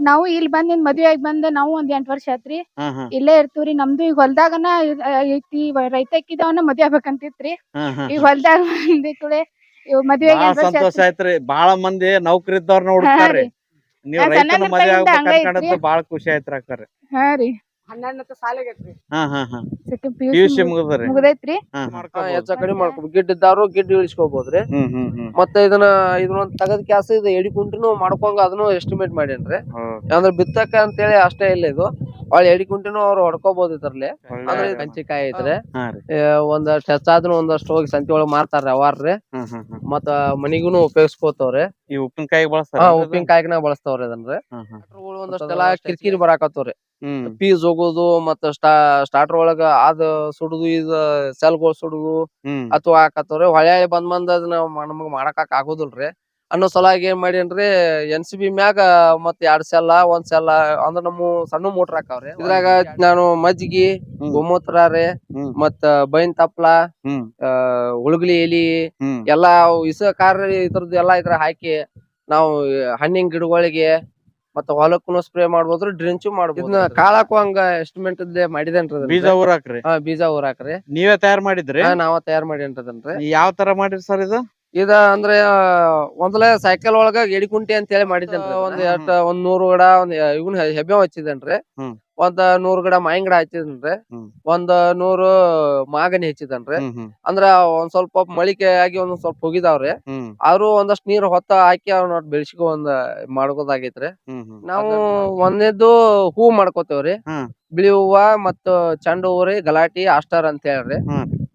ನಾವು ಇಲ್ಲಿ ಬಂದ್ ಮದ್ವೆ ಆಗಿ ಬಂದ ನಾವು ಒಂದ್ 8 ವರ್ಷ ಆತ್ರಿ. ಇಲ್ಲೇ ಇರ್ತೀವ್ರಿ. ನಮ್ದು ಈಗ ಹೊಲ್ದಾಗನ ಐತಿ ರೈತ ಇಕ್ಕಿದವನ ಮದ್ವೆ ಆಗ್ಬೇಕಂತಿತ್ರಿ. ಈಗ ಹೊಲ್ದಾಗ ಬಂದಿ ಕೂಡಲೇ ಮದ್ವೆ ಆಗಿ 8 ವರ್ಷ ಸಂತೋಷ ಆಯ್ತ್ರಿ. ಬಾಳ ಮಂದಿ ನೌಕರಿ ಇದ್ದವ್ರನ್ನ ಹುಡುಕ್ತಾರ್ರಿ. ನೀವ್ ರೈತನ ಮದ್ವೆ ಆಗ್ಬೇಕು ಅನ್ಕೊಂಡದ್ದು ಬಾಳ ಖುಷಿ ಆಯ್ತ್ರಿ ಅಕ್ಕಾರ. ಹಾ ರೀ 12ನೇ ಸಾಲಿಗೈತ್ರಿ. ಪಿಯುಸಿ ಮುಗಿದ್ರಿ. ಮುಗ್ದೈತ್ರಿ. ಹೆಚ್ಚ ಕಡಿಮೆ ಮಾಡ್ಕೋಬಹುದು. ಗಿಡ್ ಇದ್ದವ್ರು ಗಿಡ್ ಇಳಿಸ್ಕೋಬಹುದ್ರಿ. ಮತ್ತೆ ಇದನ್ನೊಂದ್ ತಗದ್ ಕ್ಯಾಸ ಇದು ಎಡಿ ಕುಂಟಿನೂ ಮಾಡ್ಕೊಂಗ ಅದನ್ನು ಎಸ್ಟಿಮೇಟ್ ಮಾಡೇನ್ರಿ. ಅಂದ್ರೆ ಬಿತ್ತಕ ಅಂತೇಳಿ ಅಷ್ಟೇ ಇಲ್ಲ ಇದು. ಒಳ್ಳೆ ಎಡಿ ಕುಂಟಿನೂ ಅವ್ರು ಹೊಡ್ಕೋಬಹುದು ಇದ್ರಲ್ಲಿ. ಅಂದ್ರೆ ಕಂಚಿಕಾಯಿ ಐತ್ರಿ. ಒಂದಷ್ಟು ಹೆಚ್ಚಾದ್ರೂ ಒಂದಷ್ಟು ಹೋಗಿ ಸಂತಿ ಒಳಗ್ ಮಾರ್ತಾರ್ರಿ ಅವಾರ್ರಿ. ಮತ್ತ ಮನಿಗೂನು ಉಪಯೋಗಿಸ್ಕೋತವ್ರಿ. ಈ ಉಪ್ಪಿನಕಾಯಿ ಬಳಸ್ತಾರ. ಉಪ್ಪಿನಕಾಯಿನ ಬಳಸ್ತಾವ್ರಿ ಅದನ್ರಿ. ಒಂದಷ್ಟೆಲ್ಲಾ ಕಿರಿಕಿರಿ ಬರಾಕತ್ತವ್ರಿ. ಪೀಸ್ ಹೋಗುದು ಮತ್ತ ಸ್ಟಾರ್ಟರ್ ಒಳಗ ಅದ್ ಸುಡುದು ಇದ ಸೆಲ್ಗಳು ಸುಡುದು ಅಥವಾ ಹಾಕತ್ತವ್ರಿ. ಹೊಳೆ ಬಂದ್ ಅದನ್ನ ನಮಗ್ ಮಾಡಕ್ ಆಗುದಿಲ್ರಿ ಅನ್ನೋ ಸಲಾಗಿ ಏನ್ ಮಾಡೇನ್ರಿ NCB ಮ್ಯಾಗ ಮತ್ 2 ಸೆಲ್ಲ 1 ಸೆಲ್ಲ ಅಂದ್ರ ನಮ್ಮ ಸಣ್ಣ ಮೋಟರ್ ಹಾಕಾವ್ರಿ. ಇದ್ರಾಗ ನಾನು ಮಜ್ಜಿಗಿ ಗೋಮೂತ್ರ ರೀ ಮತ್ತ ಬೈನ್ ತಪ್ಲ ಉಳುಗ್ಲಿ ಎಲಿ ಎಲ್ಲಾ ಇಸಕಾರ ಇದ್ರದ್ದು ಎಲ್ಲಾ ಇದ್ರ ಹಾಕಿ ನಾವು ಹಣ್ಣಿನ ಗಿಡಗಳಿಗೆ ಮತ್ತ ಹೊಲಕ್ಕೂ ಸ್ಪ್ರೇ ಮಾಡ್ಬೋದ್ರಿ. ಡ್ರಿಂಚು ಮಾಡ್ಬೋದು. ಇದನ್ನ ಕಾಳಾಕು ಹಂಗ ಎಸ್ಟಿಮೇಟ್ ಮಾಡಿದೇನ್ರಿ. ಬೀಜ ಊರಾಕ್ರಿ. ಬೀಜ ಊರಾಕ್ರಿ. ನೀವೇ ತಯಾರ್ ಮಾಡಿದ್ರಿ? ನಾವ ತಯಾರ್ ಮಾಡೇನ್ರಿ. ಯಾವ ತರ ಮಾಡಿರಿ ಸರ್ ಇದು? ಅಂದ್ರೆ ಒಂದ್ಲೆ ಸೈಕಲ್ ಒಳಗ ಎಡಿಕುಂಟಿ ಅಂತ ಹೇಳಿ ಮಾಡಿದ್ದೇನ್ರಿ. ಒಂದ್ 100 ಗಿಡ ಇವನ್ ಹೆಬ್ಬೆ ಹಚ್ಚಿದೇನ್ರಿ. ಒಂದ್ 100 ಗಿಡ ಮಾವಿನ ಗಿಡ ಹಚ್ಚಿದೇನ್ರಿ. ಒಂದ್ 100 ಮಾಗನಿ ಹಚ್ಚಿದನ್ರಿ. ಅಂದ್ರ ಒಂದ್ ಸ್ವಲ್ಪ ಮಳಿಕೆ ಆಗಿ ಒಂದ್ ಸ್ವಲ್ಪ ಹೋಗಿದಾವ್ರಿ. ಆದ್ರೂ ಒಂದಷ್ಟ್ ನೀರ್ ಹೊತ್ತ ಹಾಕಿ ಅವ್ನ ಬೆಳ್ಸಿಕೊ ಮಾಡ್ಕೋದಾಗೈತ್ರಿ. ನಾವು ಒಂದೇದ್ದು ಹೂ ಮಾಡ್ಕೋತೇವ್ರಿ. ಬಿಳಿ ಹೂವ ಮತ್ತ ಚೆಂಡು ಹೂವ್ರಿ ಗಲಾಟಿ ಆಸ್ಟರ್ ಅಂತ ಹೇಳ್ರಿ.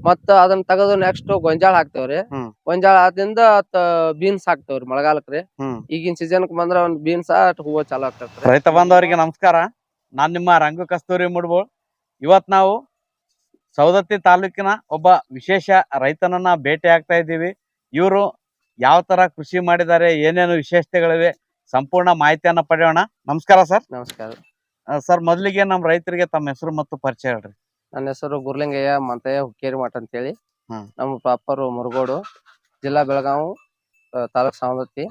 ಮತ್ತ ಅದನ್ನ ತಗದು ನೆಕ್ಸ್ಟ್ ಗೊಂಜಾಳ ಹಾಕ್ತೇವ್ರಿ. ಗೊಂಜಾಳ ಆದಿಂದ ಬೀನ್ಸ್ ಹಾಕ್ತೇವ್ರಿ ಮಳೆಗಾಲಕ್ರಿ. ಈಗಿನ ಸೀಸನ್ ಬಂದ್ರ ಒಂದ್ ಬೀನ್ಸ್ ಹೂವ ಚಾಲು ಆಗ್ತೈತ್ರಿ. ರೈತ ಬಾಂಧವರಿಗೆ ನಮಸ್ಕಾರ. ನಾನ್ ನಿಮ್ಮ ರಂಗು ಕಸ್ತೂರಿ ಮುಡ್ಬೋಳ್. ಇವತ್ ನಾವು ಸವದತ್ತಿ ತಾಲೂಕಿನ ಒಬ್ಬ ವಿಶೇಷ ರೈತನನ್ನ ಭೇಟಿ ಆಗ್ತಾ ಇದ್ದೀವಿ. ಇವರು ಯಾವ ತರ ಕೃಷಿ ಮಾಡಿದ್ದಾರೆ, ಏನೇನು ವಿಶೇಷತೆಗಳಿವೆ, ಸಂಪೂರ್ಣ ಮಾಹಿತಿಯನ್ನ ಪಡೆಯೋಣ. ನಮಸ್ಕಾರ ಸರ್. ನಮಸ್ಕಾರ ಸರ್. ಮೊದಲಿಗೆ ನಮ್ಮ ರೈತರಿಗೆ ತಮ್ಮ ಹೆಸರು ಮತ್ತು ಪರಿಚಯ ಹೇಳ್ರಿ. ನನ್ನ ಹೆಸರು ಗುರ್ಲಿಂಗಯ್ಯ ಮಂತಯ್ಯ ಹುಕ್ಕೇರಿ ಮಠ ಅಂತೇಳಿ. ನಮ್ಮ ಪ್ರಾಪರ್ ಮುರುಗೋಡು, ಜಿಲ್ಲಾ ಬೆಳಗಾವಿ, ತಾಲೂಕ್ ಸವದತ್ತಿ.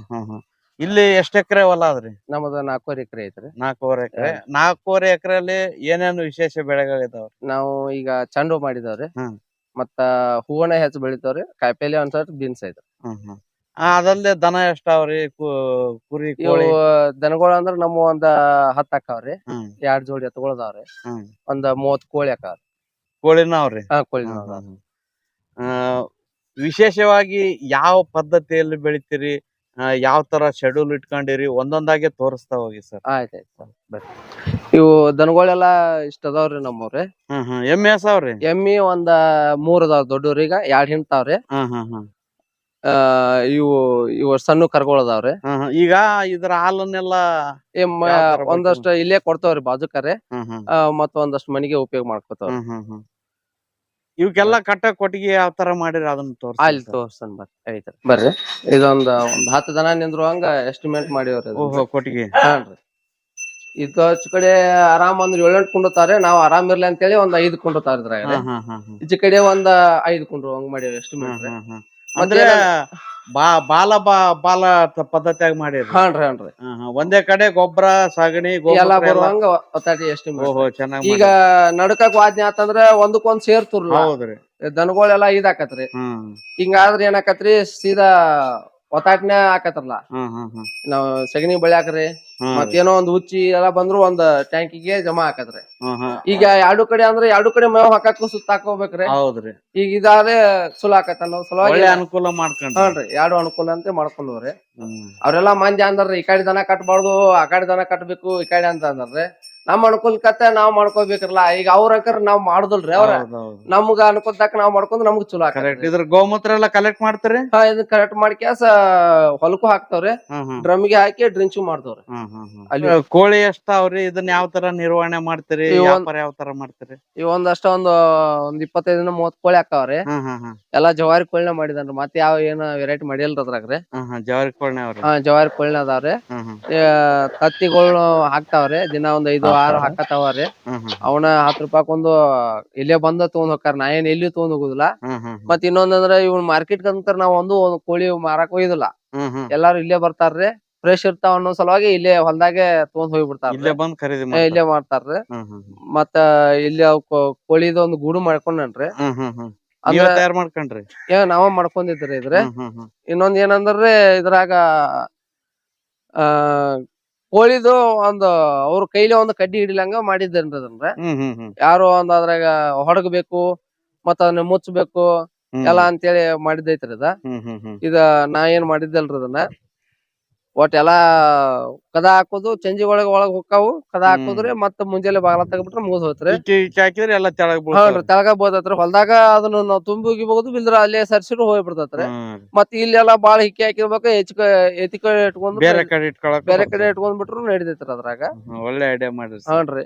ಇಲ್ಲಿ ಎಷ್ಟ್ ಎಕರೆ ಹೊಲ ಅದ್ರಿ? ನಮ್ಮದು 4 ಎಕರೆ ಐತ್ರಿ. 4 ಎಕರೆ. 4 ಎಕರೆಯಲ್ಲಿ ಏನೇನು ವಿಶೇಷ ಬೆಳೆಗಳಿದಾವ್ರಿ? ನಾವು ಈಗ ಚೆಂಡು ಮಾಡಿದವ್ರಿ. ಮತ್ತ ಹೂವನ ಹೆಚ್ಚು ಬೆಳಿತಾವ್ರಿ. ಕಾಯಿಪಲ್ಲೆ ಒಂದ್ ಸ್ವಲ್ಪ ಬೀನ್ಸ್ ಐತ್ರಿ. ಅದಲ್ಲದೆ ದನ ಎಷ್ಟಾವ್ರಿ? ಕುರಿ ಕೋಳಿ? ದನಗಳು ಅಂದ್ರ ನಮ್ಮ ಒಂದ್ 10 ಹಾಕಾವ್ರಿ. 2 ಜೋಡಿ ಎತ್ತುಗಳದಾವ್ರಿ. ಒಂದ್ 30 ಕೋಳಿ ಹಾಕಾವ್ರಿ. ಕೋಳಿನ ಅವ್ರಿ? ಕೋಳಿನ ಅದಾವ್ರಿ. ವಿಶೇಷವಾಗಿ ಯಾವ ಪದ್ಧತಿಯಲ್ಲಿ ಬೆಳಿತೀರಿ, ಯಾವ ತರ ಶೆಡ್ಯೂಲ್ ಇಟ್ಕೊಂಡಿರಿ, ಒಂದೊಂದಾಗೆ ತೋರಿಸ್ತಾ ಹೋಗಿ ಸರ್. ಆಯ್ತಾಯ್ತು ಸರ್ ಬರ್ರಿ. ಇವು ದನಗಳೆಲ್ಲಾ ಇಷ್ಟ ಅದಾವ್ರಿ ನಮ್ಮವ್ರಿ. ಎಮ್ಮೆ ಎಸಾವ್ರಿ? ಎಮ್ಮಿ ಒಂದ್ 3 ಅದಾವ್ ದೊಡ್ಡವ್ರೀಗ. 2 ಹಿಂಡ್ತಾವ್ರಿ. ಇವು ಸಣ್ಣ ಕರ್ಗೋಳ ಅದಾವ್ರಿ. ಈಗ ಇದ್ರ ಹಾಲನ್ನೆಲ್ಲ ಒಂದಷ್ಟು ಇಲ್ಲೇ ಕೊಡ್ತಾವ್ರಿ ಬಾಜುಕರೆ. ಮತ್ತ ಒಂದಷ್ಟು ಮನಿಗೆ ಉಪಯೋಗ ಮಾಡ್ಕೊತಾವ್ರಿ. ಇವಕ್ಕೆಲ್ಲ ಕಟ್ಟ ಕೊಟ್ಟಿಗೆ ಯಾವ ತರ ಮಾಡಿರಿ ಅದನ್ನ ಅಲ್ಲಿ ತೋರ್ಸನ್ ಬರ್ರಿ. ಇದೊಂದ್ 10 ದನ ನಿಂದ್ರುವಂಗ ಎಸ್ಟಿಮೇಟ್ ಮಾಡಿವ್ರಿ ಕೊಟ್ಟಿಗೆ. ಹಾನ್ರಿ. ಇದು ಹಚ್ಚ ಕಡೆ ಆರಾಮ್ ಒಂದ್ 7-8 ಕುಂಡ್ತಾವ್ರಿ. ನಾವ್ ಆರಾಮ್ ಇರ್ಲಿ ಅಂತೇಳಿ ಒಂದ್ 5 ಕುಂಡ್ತಾವ್ರಿ ಇದ್ರಾಗ. ಈಚೆ ಕಡೆ ಒಂದ್ 5 ಕುಂಡ್ರು ಹಂಗ್ ಮಾಡಿವ್ರಿ ಎಸ್ಟಿಮೇಟ್. ಅಂದ್ರೆ ಬಾಲ ಪದ್ಧತಿಯಾಗಿ ಮಾಡಿರಿ? ಹಾನ್ರಿ. ಒಂದೇ ಕಡೆ ಗೊಬ್ಬರ ಸಗಣಿ ಎಲ್ಲಾ ಬರುವಂಗ ಎಸ್ಟಿಮೇಟ್. ಈಗ ನಡ್ಕಕ್ ವಾದ್ನೆ ಆತಂದ್ರ ಒಂದಕ್ಕೊಂದ್ ಸೇರ್ತುರ್ಲ. ಹೌದ್ರಿ. ದನಗಳೆಲ್ಲಾ ಇದಾಕತ್ರಿ. ಹಿಂಗಾದ್ರ ಏನಾಕತ್ರಿ ಸೀದಾ ಒತ್ತಾಟ್ನೆ ಹಾಕತ್ರಲ್ಲ. ನಾವ್ ಸಗಣಿ ಬೆಳ್ಯಾಕ್ರಿ ಮತ್ತೇನೋ ಒಂದ್ ಹುಚ್ಚಿ ಎಲ್ಲಾ ಬಂದ್ರು ಒಂದ್ ಟ್ಯಾಂಕಿಗೆ ಜಮಾ ಹಾಕತ್ರಿ. ಈಗ 2 ಕಡೆ ಅಂದ್ರೆ 2 ಕಡೆ ಮೇವ್ ಹಾಕಕ್ ಸುತ್ತ ಹಾಕೋಬೇಕ್ರಿ. ಹೌದ್ರಿ. ಈಗ ಇದಾದ್ರೆ ಚಲೋ ಆಕತ್ತ ಅನ್ನೋ ಸಲುವಾಗಿ ಅನುಕೂಲ ಮಾಡ್ಕೊಂಡ್ರಿ. ಹಾನ್ರಿ. 2 ಅನುಕೂಲ ಅಂತ ಮಾಡ್ಕೊಂಡ್ರಿ. ಅವ್ರೆಲ್ಲಾ ಮಂದಿ ಅಂದ್ರಿ ಈ ಕಡೆ ದನ ಕಟ್ಬಾರ್ದು ಆ ಕಡೆ ದನ ಕಟ್ಬೇಕು ಈ ಕಡೆ ಅಂತ ಅಂದ್ರಿ. ನಮ್ ಅನುಕೂಲಕತ್ತ ನಾವ್ ಮಾಡ್ಕೋಬೇಕ್ರಲ್ಲ. ಈಗ ಅವ್ರ ಅಂಕರ್ ನಾವ್ ಮಾಡುದಿಲ್ರಿ. ಅವ್ರ ನಮ್ಗ ಅನುಕೂಲದಾಗ ನಾವ್ ಮಾಡ್ಕೊಂಡ್ ನಮ್ಗ್ ಚಲೋ ಆಕತ್ರಿ. ಇದ್ರ ಗೋಮೂತ್ರ ಎಲ್ಲಾ ಕಲೆಕ್ಟ್ ಮಾಡ್ತೀರಿ? ಇದನ್ನ ಕಲೆಕ್ಟ್ ಮಾಡ್ಕ್ಯಾಸ ಹೊಲಕ್ಕೂ ಹಾಕ್ತಾವ್ರಿ. ಡ್ರಮ್ಗೆ ಹಾಕಿ ಡ್ರಿಂಚು ಮಾಡ್ತಾವ್ರಿ. ಅಲ್ಲಿ ಕೋಳಿ ಎಷ್ಟಾವ್ರಿ? ಇದನ್ನ ಯಾವ ತರ ನಿರ್ವಹಣೆ ಮಾಡ್ತೀರಿ? ವ್ಯಾಪಾರ ಯಾವ ತರ ಮಾಡ್ತೀರಿ? ಒಂದ್ 25-30 ಕೋಳಿ ಹಾಕಾವ್ರಿ. ಎಲ್ಲಾ ಜವಾರಿ ಕೋಳಿನ ಮಾಡಿದನ್ರಿ. ಮತ್ತೆ ಯಾವ ಏನ ವೆರೈಟಿ ಮಾಡಿಲ್ರಿ ಅದ್ರಾಗ್ರಿ. ಜವಾರಿ ಕೋಳಿನ ಅವ್ರಿ? ಜವಾರಿ ಕೋಳಿನ ಅದಾವ್ರಿ. ತತ್ತಿಗಳು ಹಾಕ್ತಾವ್ರಿ. ದಿನ ಒಂದ್ 5-6 ಹಾಕತಾವ್ರಿ. ಅವನ 10 ರೂಪಾಯಿಕೊಂದು ಇಲ್ಲೇ ಬಂದ ತಗೊಂಡ್ ಹೋಗ್ತಾರ. ನಾ ಏನ್ ಎಲ್ಲಿ ತಗೊಂಡ್ ಹೋಗುದಿಲ್ಲ. ಮತ್ ಇನ್ನೊಂದಂದ್ರ ಇವ್ನ ಮಾರ್ಕೆಟ್ ಅಂತರ ನಾವ್ ಒಂದು ಕೋಳಿ ಮಾರಾಕ್ ಒಯ್ಯುದಿಲ್ಲ. ಎಲ್ಲಾರು ಇಲ್ಲೇ ಬರ್ತಾರ್ರಿ. ಫ್ರೆಶ್ ಇರ್ತಾವ ಅನ್ನೋ ಸಲುವಾಗಿ ಇಲ್ಲೇ ಹೊಲ್ದಾಗೆ ತಗೊಂಡ್ ಹೋಗ್ಬಿಡ್ತಾರ ಇಲ್ಲೇ ಬಂದ್ ಖರೀದಿ ಇಲ್ಲೇ ಮಾಡ್ತಾರ್ರಿ. ಮತ್ತ ಇಲ್ಲಿ ಕೋಳಿದ ಒಂದ್ ಗೂಡು ಮಾಡ್ಕೊಂಡ್ರಿ. ನೀವೇ ತಯಾರ್ ಮಾಡ್ಕೊಂಡ್ರಿ? ನಾವ ಮಾಡ್ಕೊಂಡಿದ್ರಿ ಇದ್ರೆ. ಇನ್ನೊಂದ್ ಏನಂದ್ರಿ ಇದ್ರಾಗ ಕೋಳಿದು ಒಂದ್ ಅವ್ರ ಕೈಲಿ ಒಂದ್ ಕಡ್ಡಿ ಹಿಡಿಲಂಗ ಮಾಡಿದ್ದೇನ್ರಿ ಅದನ್ನ. ಯಾರು ಒಂದ್ ಅದ್ರಾಗ ಹೊಡಗಬೇಕು ಮತ್ತ ಅದನ್ನ ಮುಚ್ಚಬೇಕು ಎಲ್ಲಾ ಅಂತೇಳಿ ಮಾಡಿದ್ದೈತ್ರಿ ಇದ. ಇದ ನಾ ಏನ್ ಮಾಡಿದ್ದಲ್ರಿ ಅದನ್ನ ಒಟ್ ಎಲ್ಲಾ ಕದ ಹಾಕೋದು ಸಂಜೆ ಒಳಗ್ ಹೊಕ್ಕಾವು ಕದ ಹಾಕೋದ್ರಿ ಮತ್ತ ಮುಂಜಾನೆ ಬಾಗಲ ತೆಗ್ಬಿಟ್ರೆ ಮುಗಿದ್ ಹೋತ್ರಿ. ಹಾಕಿದ್ರೆ ಎಲ್ಲಾ ತೆಳಗ ಬೋದತ್ರಿ. ಹೊಲ್ದಾಗ ಅದನ್ನ ನಾವ್ ತುಂಬಿ ಹೋಗಿಬಹುದು ಬಿಲ್ದ್ರ ಅಲ್ಲೇ ಸರ್ಸಿರು ಹೋಗ್ಬಿಡ್ತತ್ರಿ. ಮತ್ ಇಲ್ಲೆಲ್ಲಾ ಬಾಳ ಹಿಕ್ಕಿ ಹಾಕಿರ್ಬೇಕು ಎತಿ ಕಡೆ ಇಟ್ಕೊಂಡ್ ಬೇರೆ ಕಡೆ ಇಟ್ಕೊಂಡ್ ಬಿಟ್ರು ನಡಿತೈತ್ರಿ ಅದ್ರಾಗ. ಒಳ್ಳೆ ಐಡಿಯಾ ಮಾಡ್ರಿ. ಹ್ಞೂನ್ರಿ.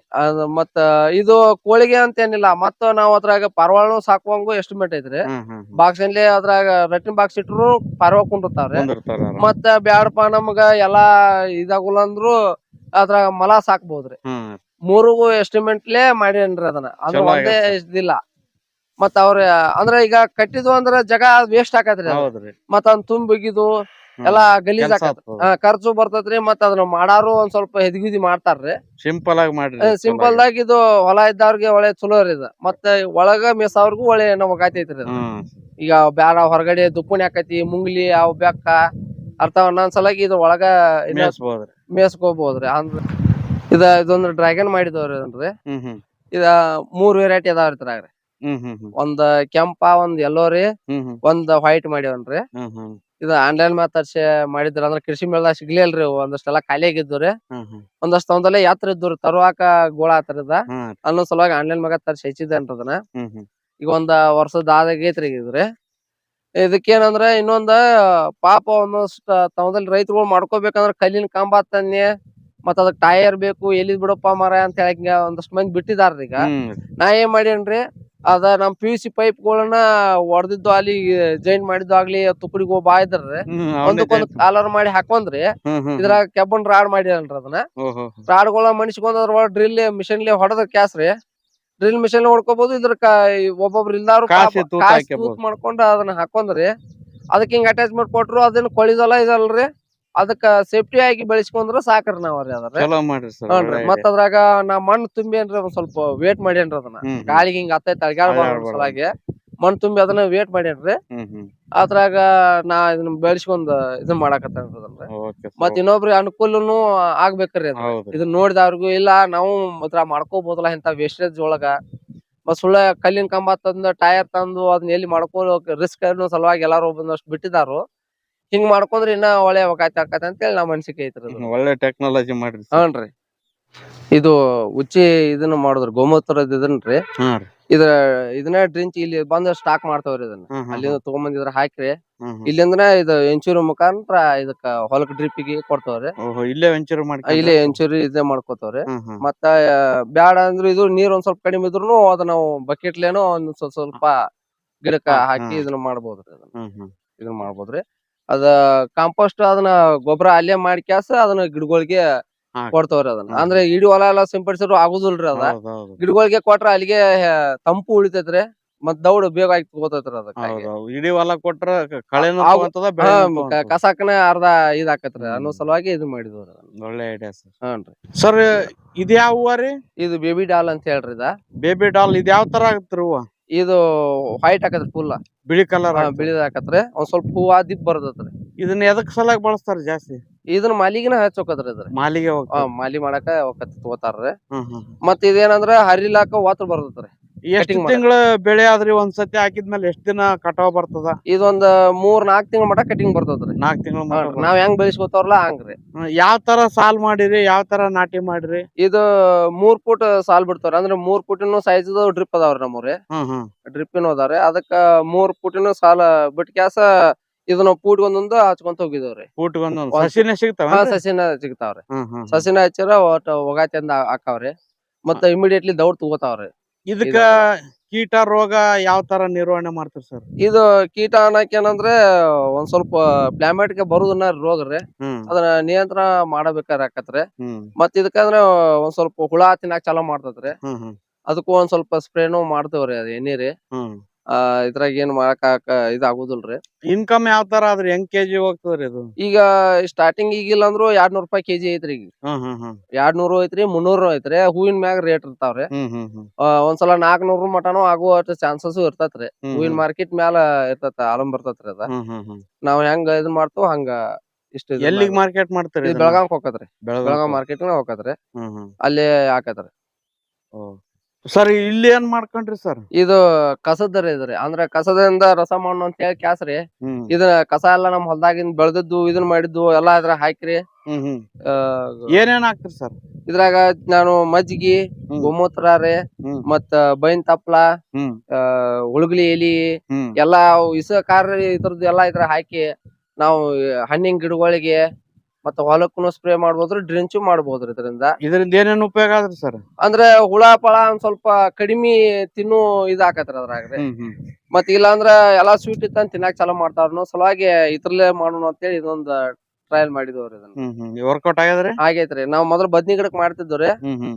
ಮತ್ತ ಇದು ಕೋಳಿಗೆ ಅಂತ ಏನಿಲ್ಲ ಮತ್ತ ನಾವ್ ಅದ್ರಾಗ ಪಾರಿವಾಳನು ಸಾಕುವಂಗು ಎಸ್ಟಿಮೇಟ್ ಐತ್ರಿ. ಬಾಕ್ಸ್ ಅಲ್ಲಿ ಅದ್ರಾಗ ರಟ್ಟಿನ ಬಾಕ್ಸ್ ಇಟ್ರು ಪಾರಿವಾಳ ಕುಂದಿರ್ತಾವ್ರಿ. ಮತ್ತ ಬ್ಯಾಡಪಾ ನಮ್ಗ ಎಲ್ಲಾ ಇದಾಗುಲ್ಲ ಅಂದ್ರು ಅದ್ರಾಗ ಮಲ ಸಾಕ್ಬಹುದ್ರಿ. ಮೂರಿಗೂ ಎಸ್ಟಿಮೇಟ್ಲೆ ಮಾಡೇನ್ರಿ ಅದನ್ನ. ಅಂದ್ರೆ ಒಂದೇ ಇದಿಲ್ಲ. ಮತ್ತ ಅವ್ರ ಅಂದ್ರ ಈಗ ಕಟ್ಟಿದ್ವು ಅಂದ್ರ ಜಗ ವೇಸ್ಟ್ ಆಕತ್ರಿ. ಮತ್ತ ಅದನ್ನ ತುಂಬಿಗಿದು ಎಲ್ಲಾ ಗಲೀಜ್ ಆಕತ್ರಿ. ಖರ್ಚು ಬರ್ತೈತ್ರಿ. ಮತ್ತ ಅದನ್ನ ಮಾಡಾರು ಒಂದ್ ಸ್ವಲ್ಪ ಹೆದ್ಗಿದಿ ಮಾಡ್ತಾರ್ರಿ. ಸಿಂಪಲ್ ಆಗಿ ಮಾಡ್ರಿ. ಸಿಂಪಲ್ ದಾಗ್ ಇದು ಹೊಲ ಇದ್ದವ್ರಿಗೆ ಒಳ್ಳೆ ಚಲೋ ರೀ ಇದು. ಮತ್ತ ಒಳಗ ಮೇಸಾವ್ರಿಗೂ ಒಳ್ಳೆ ನಮಗ್ ಆತೈತ್ರಿ. ಈಗ ಬ್ಯಾಡ ಹೊರಗಡೆ ದುಪ್ಪಣಿ ಆಕತಿ ಮುಂಗ್ಲಿ ಅವ್ ಬೆಕ್ಕ ಅರ್ತಾವ ಅನ್ನೋ ಸಲುವಾಗಿ ಇದು ಒಳಗ ಮೇಸ್ಕೋಬಹುದ್ರಿ. ಅಂದ್ರ ಇದೊಂದು ಡ್ರ್ಯಾಗನ್ ಮಾಡಿದವ್ರಿ. ಇದ 3 ವೆರೈಟಿ ಅದಾವ್ರಿ ಇದ್ರಾಗ್ರಿ. ಒಂದ್ ಕೆಂಪ ಒಂದ್ ಯೆಲ್ಲೋ ರೀ ಒಂದ್ ವೈಟ್ ಮಾಡ್ಯವನ್ರಿ. ಇದು ಆನ್ಲೈನ್ ಮ್ಯಾಗ ತರ್ಸಿ ಮಾಡಿದ್ರ ಅಂದ್ರ ಕೃಷಿ ಮೇಳದಾಗ ಸಿಗ್ಲಿಲ್ರಿ. ಒಂದಷ್ಟೆಲ್ಲಾ ಖಾಲಿ ಆಗಿದ್ದುರಿ. ಒಂದಷ್ಟು ಒಂದೆಲ್ಲ ಯಾತ್ರ ಇದ್ದು ತರುವಾಕ ಗೋಳ ಆತರದ ಅನ್ನೋ ಸಲುವಾಗಿ ಆನ್ಲೈನ್ ಮ್ಯಾಗ ತರ್ಸಿ ಹೆಚ್ಚಿದ್ದೇನ್ರಿ ಅದನ್ನ. ಈಗ ಒಂದ್ ವರ್ಷದ ಆಗೈತ್ರಿ ಇದ್ರಿ. ಇದಕ್ಕೇನಂದ್ರ ಇನ್ನೊಂದ ಪಾಪ ಒಂದಷ್ಟ ತವದಲ್ಲಿ ರೈತರುಗಳು ಮಾಡ್ಕೋಬೇಕಂದ್ರ ಕಲ್ಲಿನ ಕಂಬ ತನ್ನಿ ಮತ್ತ ಅದಕ್ ಟೈರ್ ಬೇಕು ಎಲ್ಲಿ ಬಿಡಪ್ಪ ಮರ ಅಂತ ಹೇಳಕ್ ಒಂದಷ್ಟು ಮಂದಿ ಬಿಟ್ಟಿದಾರ್ರಿ. ಈಗ ನಾ ಏನ್ ಮಾಡೇನ್ರಿ ಅದ ನಮ್ PVC ಪೈಪ್ಗಳನ್ನ ಹೊಡೆದಿದ್ದು ಅಲ್ಲಿ ಜೈನ್ ಮಾಡಿದ್ದು ಆಗ್ಲಿ ತುಕಡಿಗೆ ಬಾ ಇದ್ರಿ ಒಂದಕ್ಕೊಂದ್ ಕಾಲರ್ ಮಾಡಿ ಹಾಕೊಂಡ್ರಿ. ಇದ್ರಾಗ ಕೆಬ್ಬನ್ ರಾಡ್ ಮಾಡಿರಲ್ರಿ ಅದನ್ನ. ರಾಡ್ಗಳ ಮನುಷ್ಯಗೊಂದ್ ಅದ್ರ ಡ್ರಿಲ್ ಮಿಷನ್ಲಿ ಹೊಡೆದ್ರ ಕ್ಯಾಸ್ರಿ ಡ್ರಿಲ್ ಮಿಷನ್ ಹೊಡ್ಕೋಬಹುದು. ಇದ್ರ ಒಬ್ಬೊಬ್ರು ಇಲ್ದಾರು ತೂತ್ ಮಾಡ್ಕೊಂಡ್ ಅದನ್ನ ಹಾಕೊಂಡ್ರಿ ಅದಕ್ ಹಿಂಗ್ ಅಟ್ಯಾಚ್ಮೆಂಟ್ ಕೊಟ್ರು ಅದನ್ನ ಕೊಳಿದಲ್ಲ ಇದಲ್ರಿ. ಅದಕ್ಕ ಸೇಫ್ಟಿ ಆಗಿ ಬೆಳೆಸ್ಕೊಂಡ್ರ ಸಾಕ್ರಿ ನಾವ್ರಿ ಅದ್ರ. ಮತ್ತ ಅದ್ರಾಗ ನಾ ಮಣ್ಣು ತುಂಬೇನ್ರಿ ಒಂದ್ ಸ್ವಲ್ಪ ವೇಟ್ ಮಾಡೇನ್ರಿ ಅದನ್ನ. ಗಾಳಿಗೆ ಹಿಂಗ್ ಹತ್ತೈತಿ ಅಡ್ಗ್ಯಾಡ್ಬಾರ್ದು ಸಲಾಗಿ ಮಣ್ಣು ತುಂಬಿ ಅದನ್ನ ವೇಟ್ ಮಾಡೇನ್ರಿ. ಅದ್ರಾಗ ನಾ ಇದನ್ನ ಬೆಳೆಸ್ಕೊಂಡ್ ಇದನ್ ಮಾಡಾಕತ್ತೇನ್ರಿ ಅದನ್ನ. ಮತ್ ಇನ್ನೊಬ್ರಿಗೆ ಅನುಕೂಲನು ಆಗ್ಬೇಕ್ರಿ. ಇದನ್ನ ನೋಡಿದವ್ರಿಗೂ ಇಲ್ಲ ನಾವು ಮಾತ್ರ ಮಾಡ್ಕೋಬಹುದಲ್ಲ ಇಂತ ವೇಸ್ಟೇಜ್ ಒಳಗ. ಮತ್ ಸುಳ್ಳ ಕಲ್ಲಿನ ಕಂಬ ತಂದು ಟೈರ್ ತಂದು ಅದನ್ನ ಎಲ್ಲಿ ಮಾಡ್ಕೊಳ್ಳೋಕ್ ರಿಸ್ಕ್ ಅನ್ನೋ ಸಲುವಾಗಿ ಎಲ್ಲಾರು ಒಂದಷ್ಟು ಬಿಟ್ಟಿದಾರು. ಹಿಂಗ್ ಮಾಡ್ಕೊಂಡ್ರ ಇನ್ನ ಒಳ್ಳೆ ಅವಕಾಶ ಆಕತಿ ಅಂತೇಳಿ ನಮ್ ಅನಿಸಿಕೆ ಐತ್ರಿ. ಒಳ್ಳೆ ಟೆಕ್ನಾಲಜಿ ಮಾಡ್ರಿ. ಹ್ಞೂನ್ರಿ. ಇದು ಉಚ್ಚಿ ಇದನ್ನ ಮಾಡುದ್ರಿ ಗೋಮೂತ್ರದ ಇದನ್ರಿ. ಇದನ್ನ ಡ್ರಿಂಚ್ ಇಲ್ಲಿ ಬಂದ್ ಸ್ಟಾಕ್ ಮಾಡ್ತಾವ್ರಿ ಇದನ್ನ. ಅಲ್ಲಿಂದ ತಗೊಂಬಂದಿದ್ರ ಹಾಕ್ರಿ ಇಲ್ಲಿಂದ್ರ ಇದು ಎಂಚೂರಿ ಮುಖಾಂತರ ಇದಕ್ಕ ಹೊಲಕ್ ಡ್ರಿಪ್ಪಿಗೆ ಕೊಡ್ತಾವ್ರಿ. ಇಲ್ಲೇ ಎಂಚೂರಿ ಇದೇ ಮಾಡ್ಕೋತಾವ್ರಿ. ಮತ್ತ ಬ್ಯಾಡ ಅಂದ್ರ ಇದು ನೀರ್ ಒಂದ್ ಸ್ವಲ್ಪ ಕಡಿಮೆ ಇದ್ರುನು ಅದ ನಾವು ಬಕೆಟ್ಲೇನೋ ಒಂದ್ ಸ್ವಲ್ಪ ಗಿಡಕ್ಕ ಹಾಕಿ ಇದನ್ನ ಮಾಡ್ಬೋದ್ರಿ. ಇದನ್ನ ಮಾಡ್ಬೋದ್ರಿ. ಅದ ಕಾಂಪೋಸ್ಟ್ ಅದನ್ನ ಗೊಬ್ಬರ ಅಲ್ಲೇ ಮಾಡಿ ಕ್ಯಾಸ ಅದನ್ನ ಗಿಡಗಳಿಗೆ ಕೊಡ್ತವ್ರಿ ಅದನ್ನ. ಅಂದ್ರೆ ಇಡೀ ಹೊಲ ಎಲ್ಲಾ ಸಿಂಪಡಿಸಿದ್ರು ಆಗುದಿಲ್ರಿ ಅದ. ಗಿಡಗಳಿಗೆ ಕೊಟ್ರ ಅಲ್ಲಿಗೆ ತಂಪು ಉಳಿತೈತ್ರಿ. ಮತ್ ದೌಡ್ ಬೇಗ ಆಗಿ ತಗೋತೈತ್ರಿ ಅದಕ್ಕ. ಇಡೀ ಹೊಲ ಕೊಟ್ರ ಕಸಾಕನ ಅರ್ಧ ಇದಾಕತ್ರಿ ಅನ್ನೋ ಸಲುವಾಗಿ ಇದು ಮಾಡಿದ್ವಿ. ಒಳ್ಳೆ ಐಡಿಯಾ ಸರ್. ಹ್ಞೂನ್ರಿ. ಸರ್ ಇದ್ ಯಾವ ಹೂವ ರೀ? ಇದು ಬೇಬಿ ಡಾಲ್ ಅಂತ ಹೇಳ್ರಿ. ಬೇಬಿ ಡಾಲ್ ಇದ್ ಯಾವ ತರ ಆಗತ್ರಿ ಹೂವ? ಇದು ವೈಟ್ ಆಕತ್ರಿ ಫುಲ್ ಬಿಳಿ ಕಲರ್. ಬಿಳಿದ ಆಕತ್ರಿ. ಒಂದ್ ಸ್ವಲ್ಪ ಹೂವ ದಿಪ್ ಬರ್ತೈತ್ರಿ. ಇದನ್ನ ಎದಕ್ ಸಲಾಗಿ ಬಳಸ್ತಾರ ಜಾಸ್ತಿ? ಇದನ್ನ ಮಾಲಿಗೆನ ಹಚ್ಚೋಕತ್ರಿ. ಇದ್ರ ಮಾಲಿಗೆ ಮಾಲಿ ಮಾಡಾಕ ತಗೋತಾರ್ರಿ. ಮತ್ ಇದೇನಂದ್ರ ಹರಿಲಾಕ ಒತ್ತ ಬರ್ತೈತ್ರಿ. ಎಷ್ಟ್ ತಿಂಗಳ ಬೆಳೆ ಆದ್ರಿ ಒಂದ್ಸತಿ ಹಾಕಿದ್ಮೇಲೆ ಎಷ್ಟ್ ದಿನ ಕಟಾವ್ ಬರ್ತದ? ಇದೊಂದ್ 3-4 ತಿಂಗಳ ಮಟ ಕಟಿಂಗ್ ಬರ್ತದ್ರಿ. 4 ತಿಂಗಳ ನಾವ್ ಹೆಂಗ್ ಬೆಳೆಸ್ಕೊತಾವ್ರಲ್ಲ ಹಂಗ್ರಿ. ಯಾವ ತರ ಸಾಲ್ ಮಾಡಿರಿ ಯಾವ ತರ ನಾಟಿ ಮಾಡಿರಿ? ಇದು 3 ಫೂಟ್ ಸಾಲ್ ಬಿಡ್ತಾವ್ರಿ. ಅಂದ್ರೆ 3 ಫೂಟಿನ ಸೈಜ್ ಡ್ರಿಪ್ ಅದಾವ್ರಿ ನಮ್ಮವ್ರಿ. ಡ್ರಿಪ್ಪಿನ ಅದಾವ್ರಿ. ಅದಕ್ಕ 3 ಫೂಟಿನ ಸಾಲ ಬಿಟ್ ಕ್ಯಾಸ ಇದನ್ನ ಪೂಟ್ ಒಂದೊಂದು ಹಚ್ಕೊಂತ ಹೋಗಿದವ್ರಿ. ಸಸಿನ ಸಿಗ್ತಾವ? ಸಸಿನ ಸಿಗ್ತಾವ್ರಿ. ಸಸಿನ ಹಚ್ಚಾರ ಒಟ್ಟ ಒಗಾತಿಂದ ಹಾಕಾವ್ರಿ. ಮತ್ತ ಇಮಿಡಿಯೇಟ್ಲಿ ದೌಡ್ ತಗೋತಾವ್ರಿ. ಇದಕ್ಕ ಕೀಟ ರೋಗ ಯಾವ ತರ ನಿರ್ವಹಣೆ ಮಾಡ್ತೀರಿ ಸರ್? ಇದು ಕೀಟ ಅನ್ನಕ್ ಏನಂದ್ರೆ ಒಂದ್ ಸ್ವಲ್ಪ ಪ್ಲಾಮೆಟ್ಗೆ ಬರುದನ್ನ ರೋಗ ರೀ. ಅದನ್ನ ನಿಯಂತ್ರಣ ಮಾಡಬೇಕಾರ ಆಕತ್ರಿ. ಮತ್ ಇದಕ್ಕಂದ್ರ ಒಂದ್ ಸ್ವಲ್ಪ ಹುಳ ತಿನ್ನಾಕ್ ಚಾಲೂ ಮಾಡ್ತೈತ್ರಿ. ಅದಕ್ಕೂ ಒಂದ್ ಸ್ವಲ್ಪ ಸ್ಪ್ರೇನು ಮಾಡ್ತೇವ್ರಿ ಅದ ಎಣ್ಣಿ ರೀ. ಇದ್ರಾಗ ಏನ್ ಮಾಡಾಕ ಇದಾಗುದಿಲ್ರಿ. ಇನ್ಕಮ್ ಯಾವ ತರ ಆದ್ರಿ ಹೆಂಗ್ ಕೆಜಿ ಹೋಗ್ತದ್ರಿ ಇದು? ಈಗ ಸ್ಟಾರ್ಟಿಂಗ್ ಈಗಿಲ್ಲ ಅಂದ್ರು 200 ರೂಪಾಯಿ ಕೆಜಿ ಐತ್ರಿ ಈಗ. 200 ಐತ್ರಿ, 300 ಐತ್ರಿ. ಹೂವಿನ ಮ್ಯಾಗ ರೇಟ್ ಇರ್ತಾವ್ರಿ. ಒಂದ್ಸಲ 400 ಮಟನು ಆಗುವ ಚಾನ್ಸಸ್ ಇರ್ತತ್ರಿ. ಹೂವಿನ ಮಾರ್ಕೆಟ್ ಮ್ಯಾಲ ಇರ್ತತ, ಅವಲಂಬಿರ್ತತ್ರಿ ಅದ. ನಾವ್ ಹೆಂಗ ಇದ್ ಮಾಡ್ತೇವ ಹಂಗ ಇಷ್ಟ. ಎಲ್ಲಿಗ್ ಮಾರ್ಕೆಟ್ ಮಾಡ್ತೀರಿ? ಬೆಳಗಾವ್ ಹೋಗತ್ರಿ. ಬೆಳಗಾವ್ ಮಾರ್ಕೆಟ್ ಹೋಗತ್ರಿ, ಅಲ್ಲಿ ಹಾಕತ್ರಿ. ಸರ್ ಇಲ್ಲಿ ಏನ್ ಮಾಡ್ಕೊಂಡ್ರಿ ಸರ್? ಇದು ಕಸದ್ರಿ ಇದ್ರಿ. ಅಂದ್ರ ಕಸದಿಂದ ರಸ ಮಣ್ಣು ಅಂತ ಹೇಳಿ ಕ್ಯಾಸ್ರಿ. ಇದ ಕಸ ಎಲ್ಲಾ ನಮ್ ಹೊಲ್ದಾಗಿಂದ ಬೆಳೆದದ್ದು ಇದನ್ ಮಾಡಿದ್ದು ಎಲ್ಲಾ ಇದ್ರ ಹಾಕ್ರಿ. ಏನೇನ್ ಹಾಕ್ತಿರಿ ಸರ್ ಇದ್ರಾಗ? ನಾನು ಮಜ್ಜಿಗಿ, ಗೋಮೂತ್ರ ರೀ, ಮತ್ತ ಬೈನ್ ತಪ್ಲ, ಉಳುಗ್ಲಿ ಎಲಿ ಎಲ್ಲಾ ಇಸ ಕಾರ ಇದ್ರದ್ದು ಎಲ್ಲಾ ಇದ್ರ ಹಾಕಿ ನಾವು ಹಣ್ಣಿನ ಗಿಡಗಳಿಗೆ ಮತ್ತ ಹೊಲಕ್ಕೂ ಸ್ಪ್ರೇ ಮಾಡ್ಬೋದ್ರಿ, ಡ್ರಿಂಚು ಮಾಡ್ಬೋದ್ರಿ. ಇದರಿಂದ ಏನೇನ್ ಉಪಯೋಗ ಆದ್ರಿ ಸರ್? ಅಂದ್ರೆ ಹುಳ ಪಳ ಒಂದ್ ಸ್ವಲ್ಪ ಕಡಿಮಿ ತಿನ್ನು ಇದಾಕತ್ರಿ ಅದ್ರಾಗ್ರಿ. ಮತ್ ಇಲ್ಲಾಂದ್ರ ಎಲ್ಲಾ ಸ್ವೀಟ್ ಇತ್ತಂತ ತಿನ್ನಾಕ್ ಚಾಲೂ ಮಾಡ್ತಾರ. ಸಲುವಾಗಿ ಇದ್ರಲ್ಲೇ ಮಾಡೋಣ ಅಂತೇಳಿ ಇದೊಂದ್ ಟ್ರಯಲ್ ಮಾಡಿದವ್ರಿ. ವರ್ಕೌಟ್ ಆಗ್ಯದ್ರಿ? ಆಗೈತ್ರಿ. ನಾವ್ ಮೊದಲು ಬದ್ನಿ ಗಿಡಕ್ ಮಾಡ್ತಿದ್ವ್ರಿ.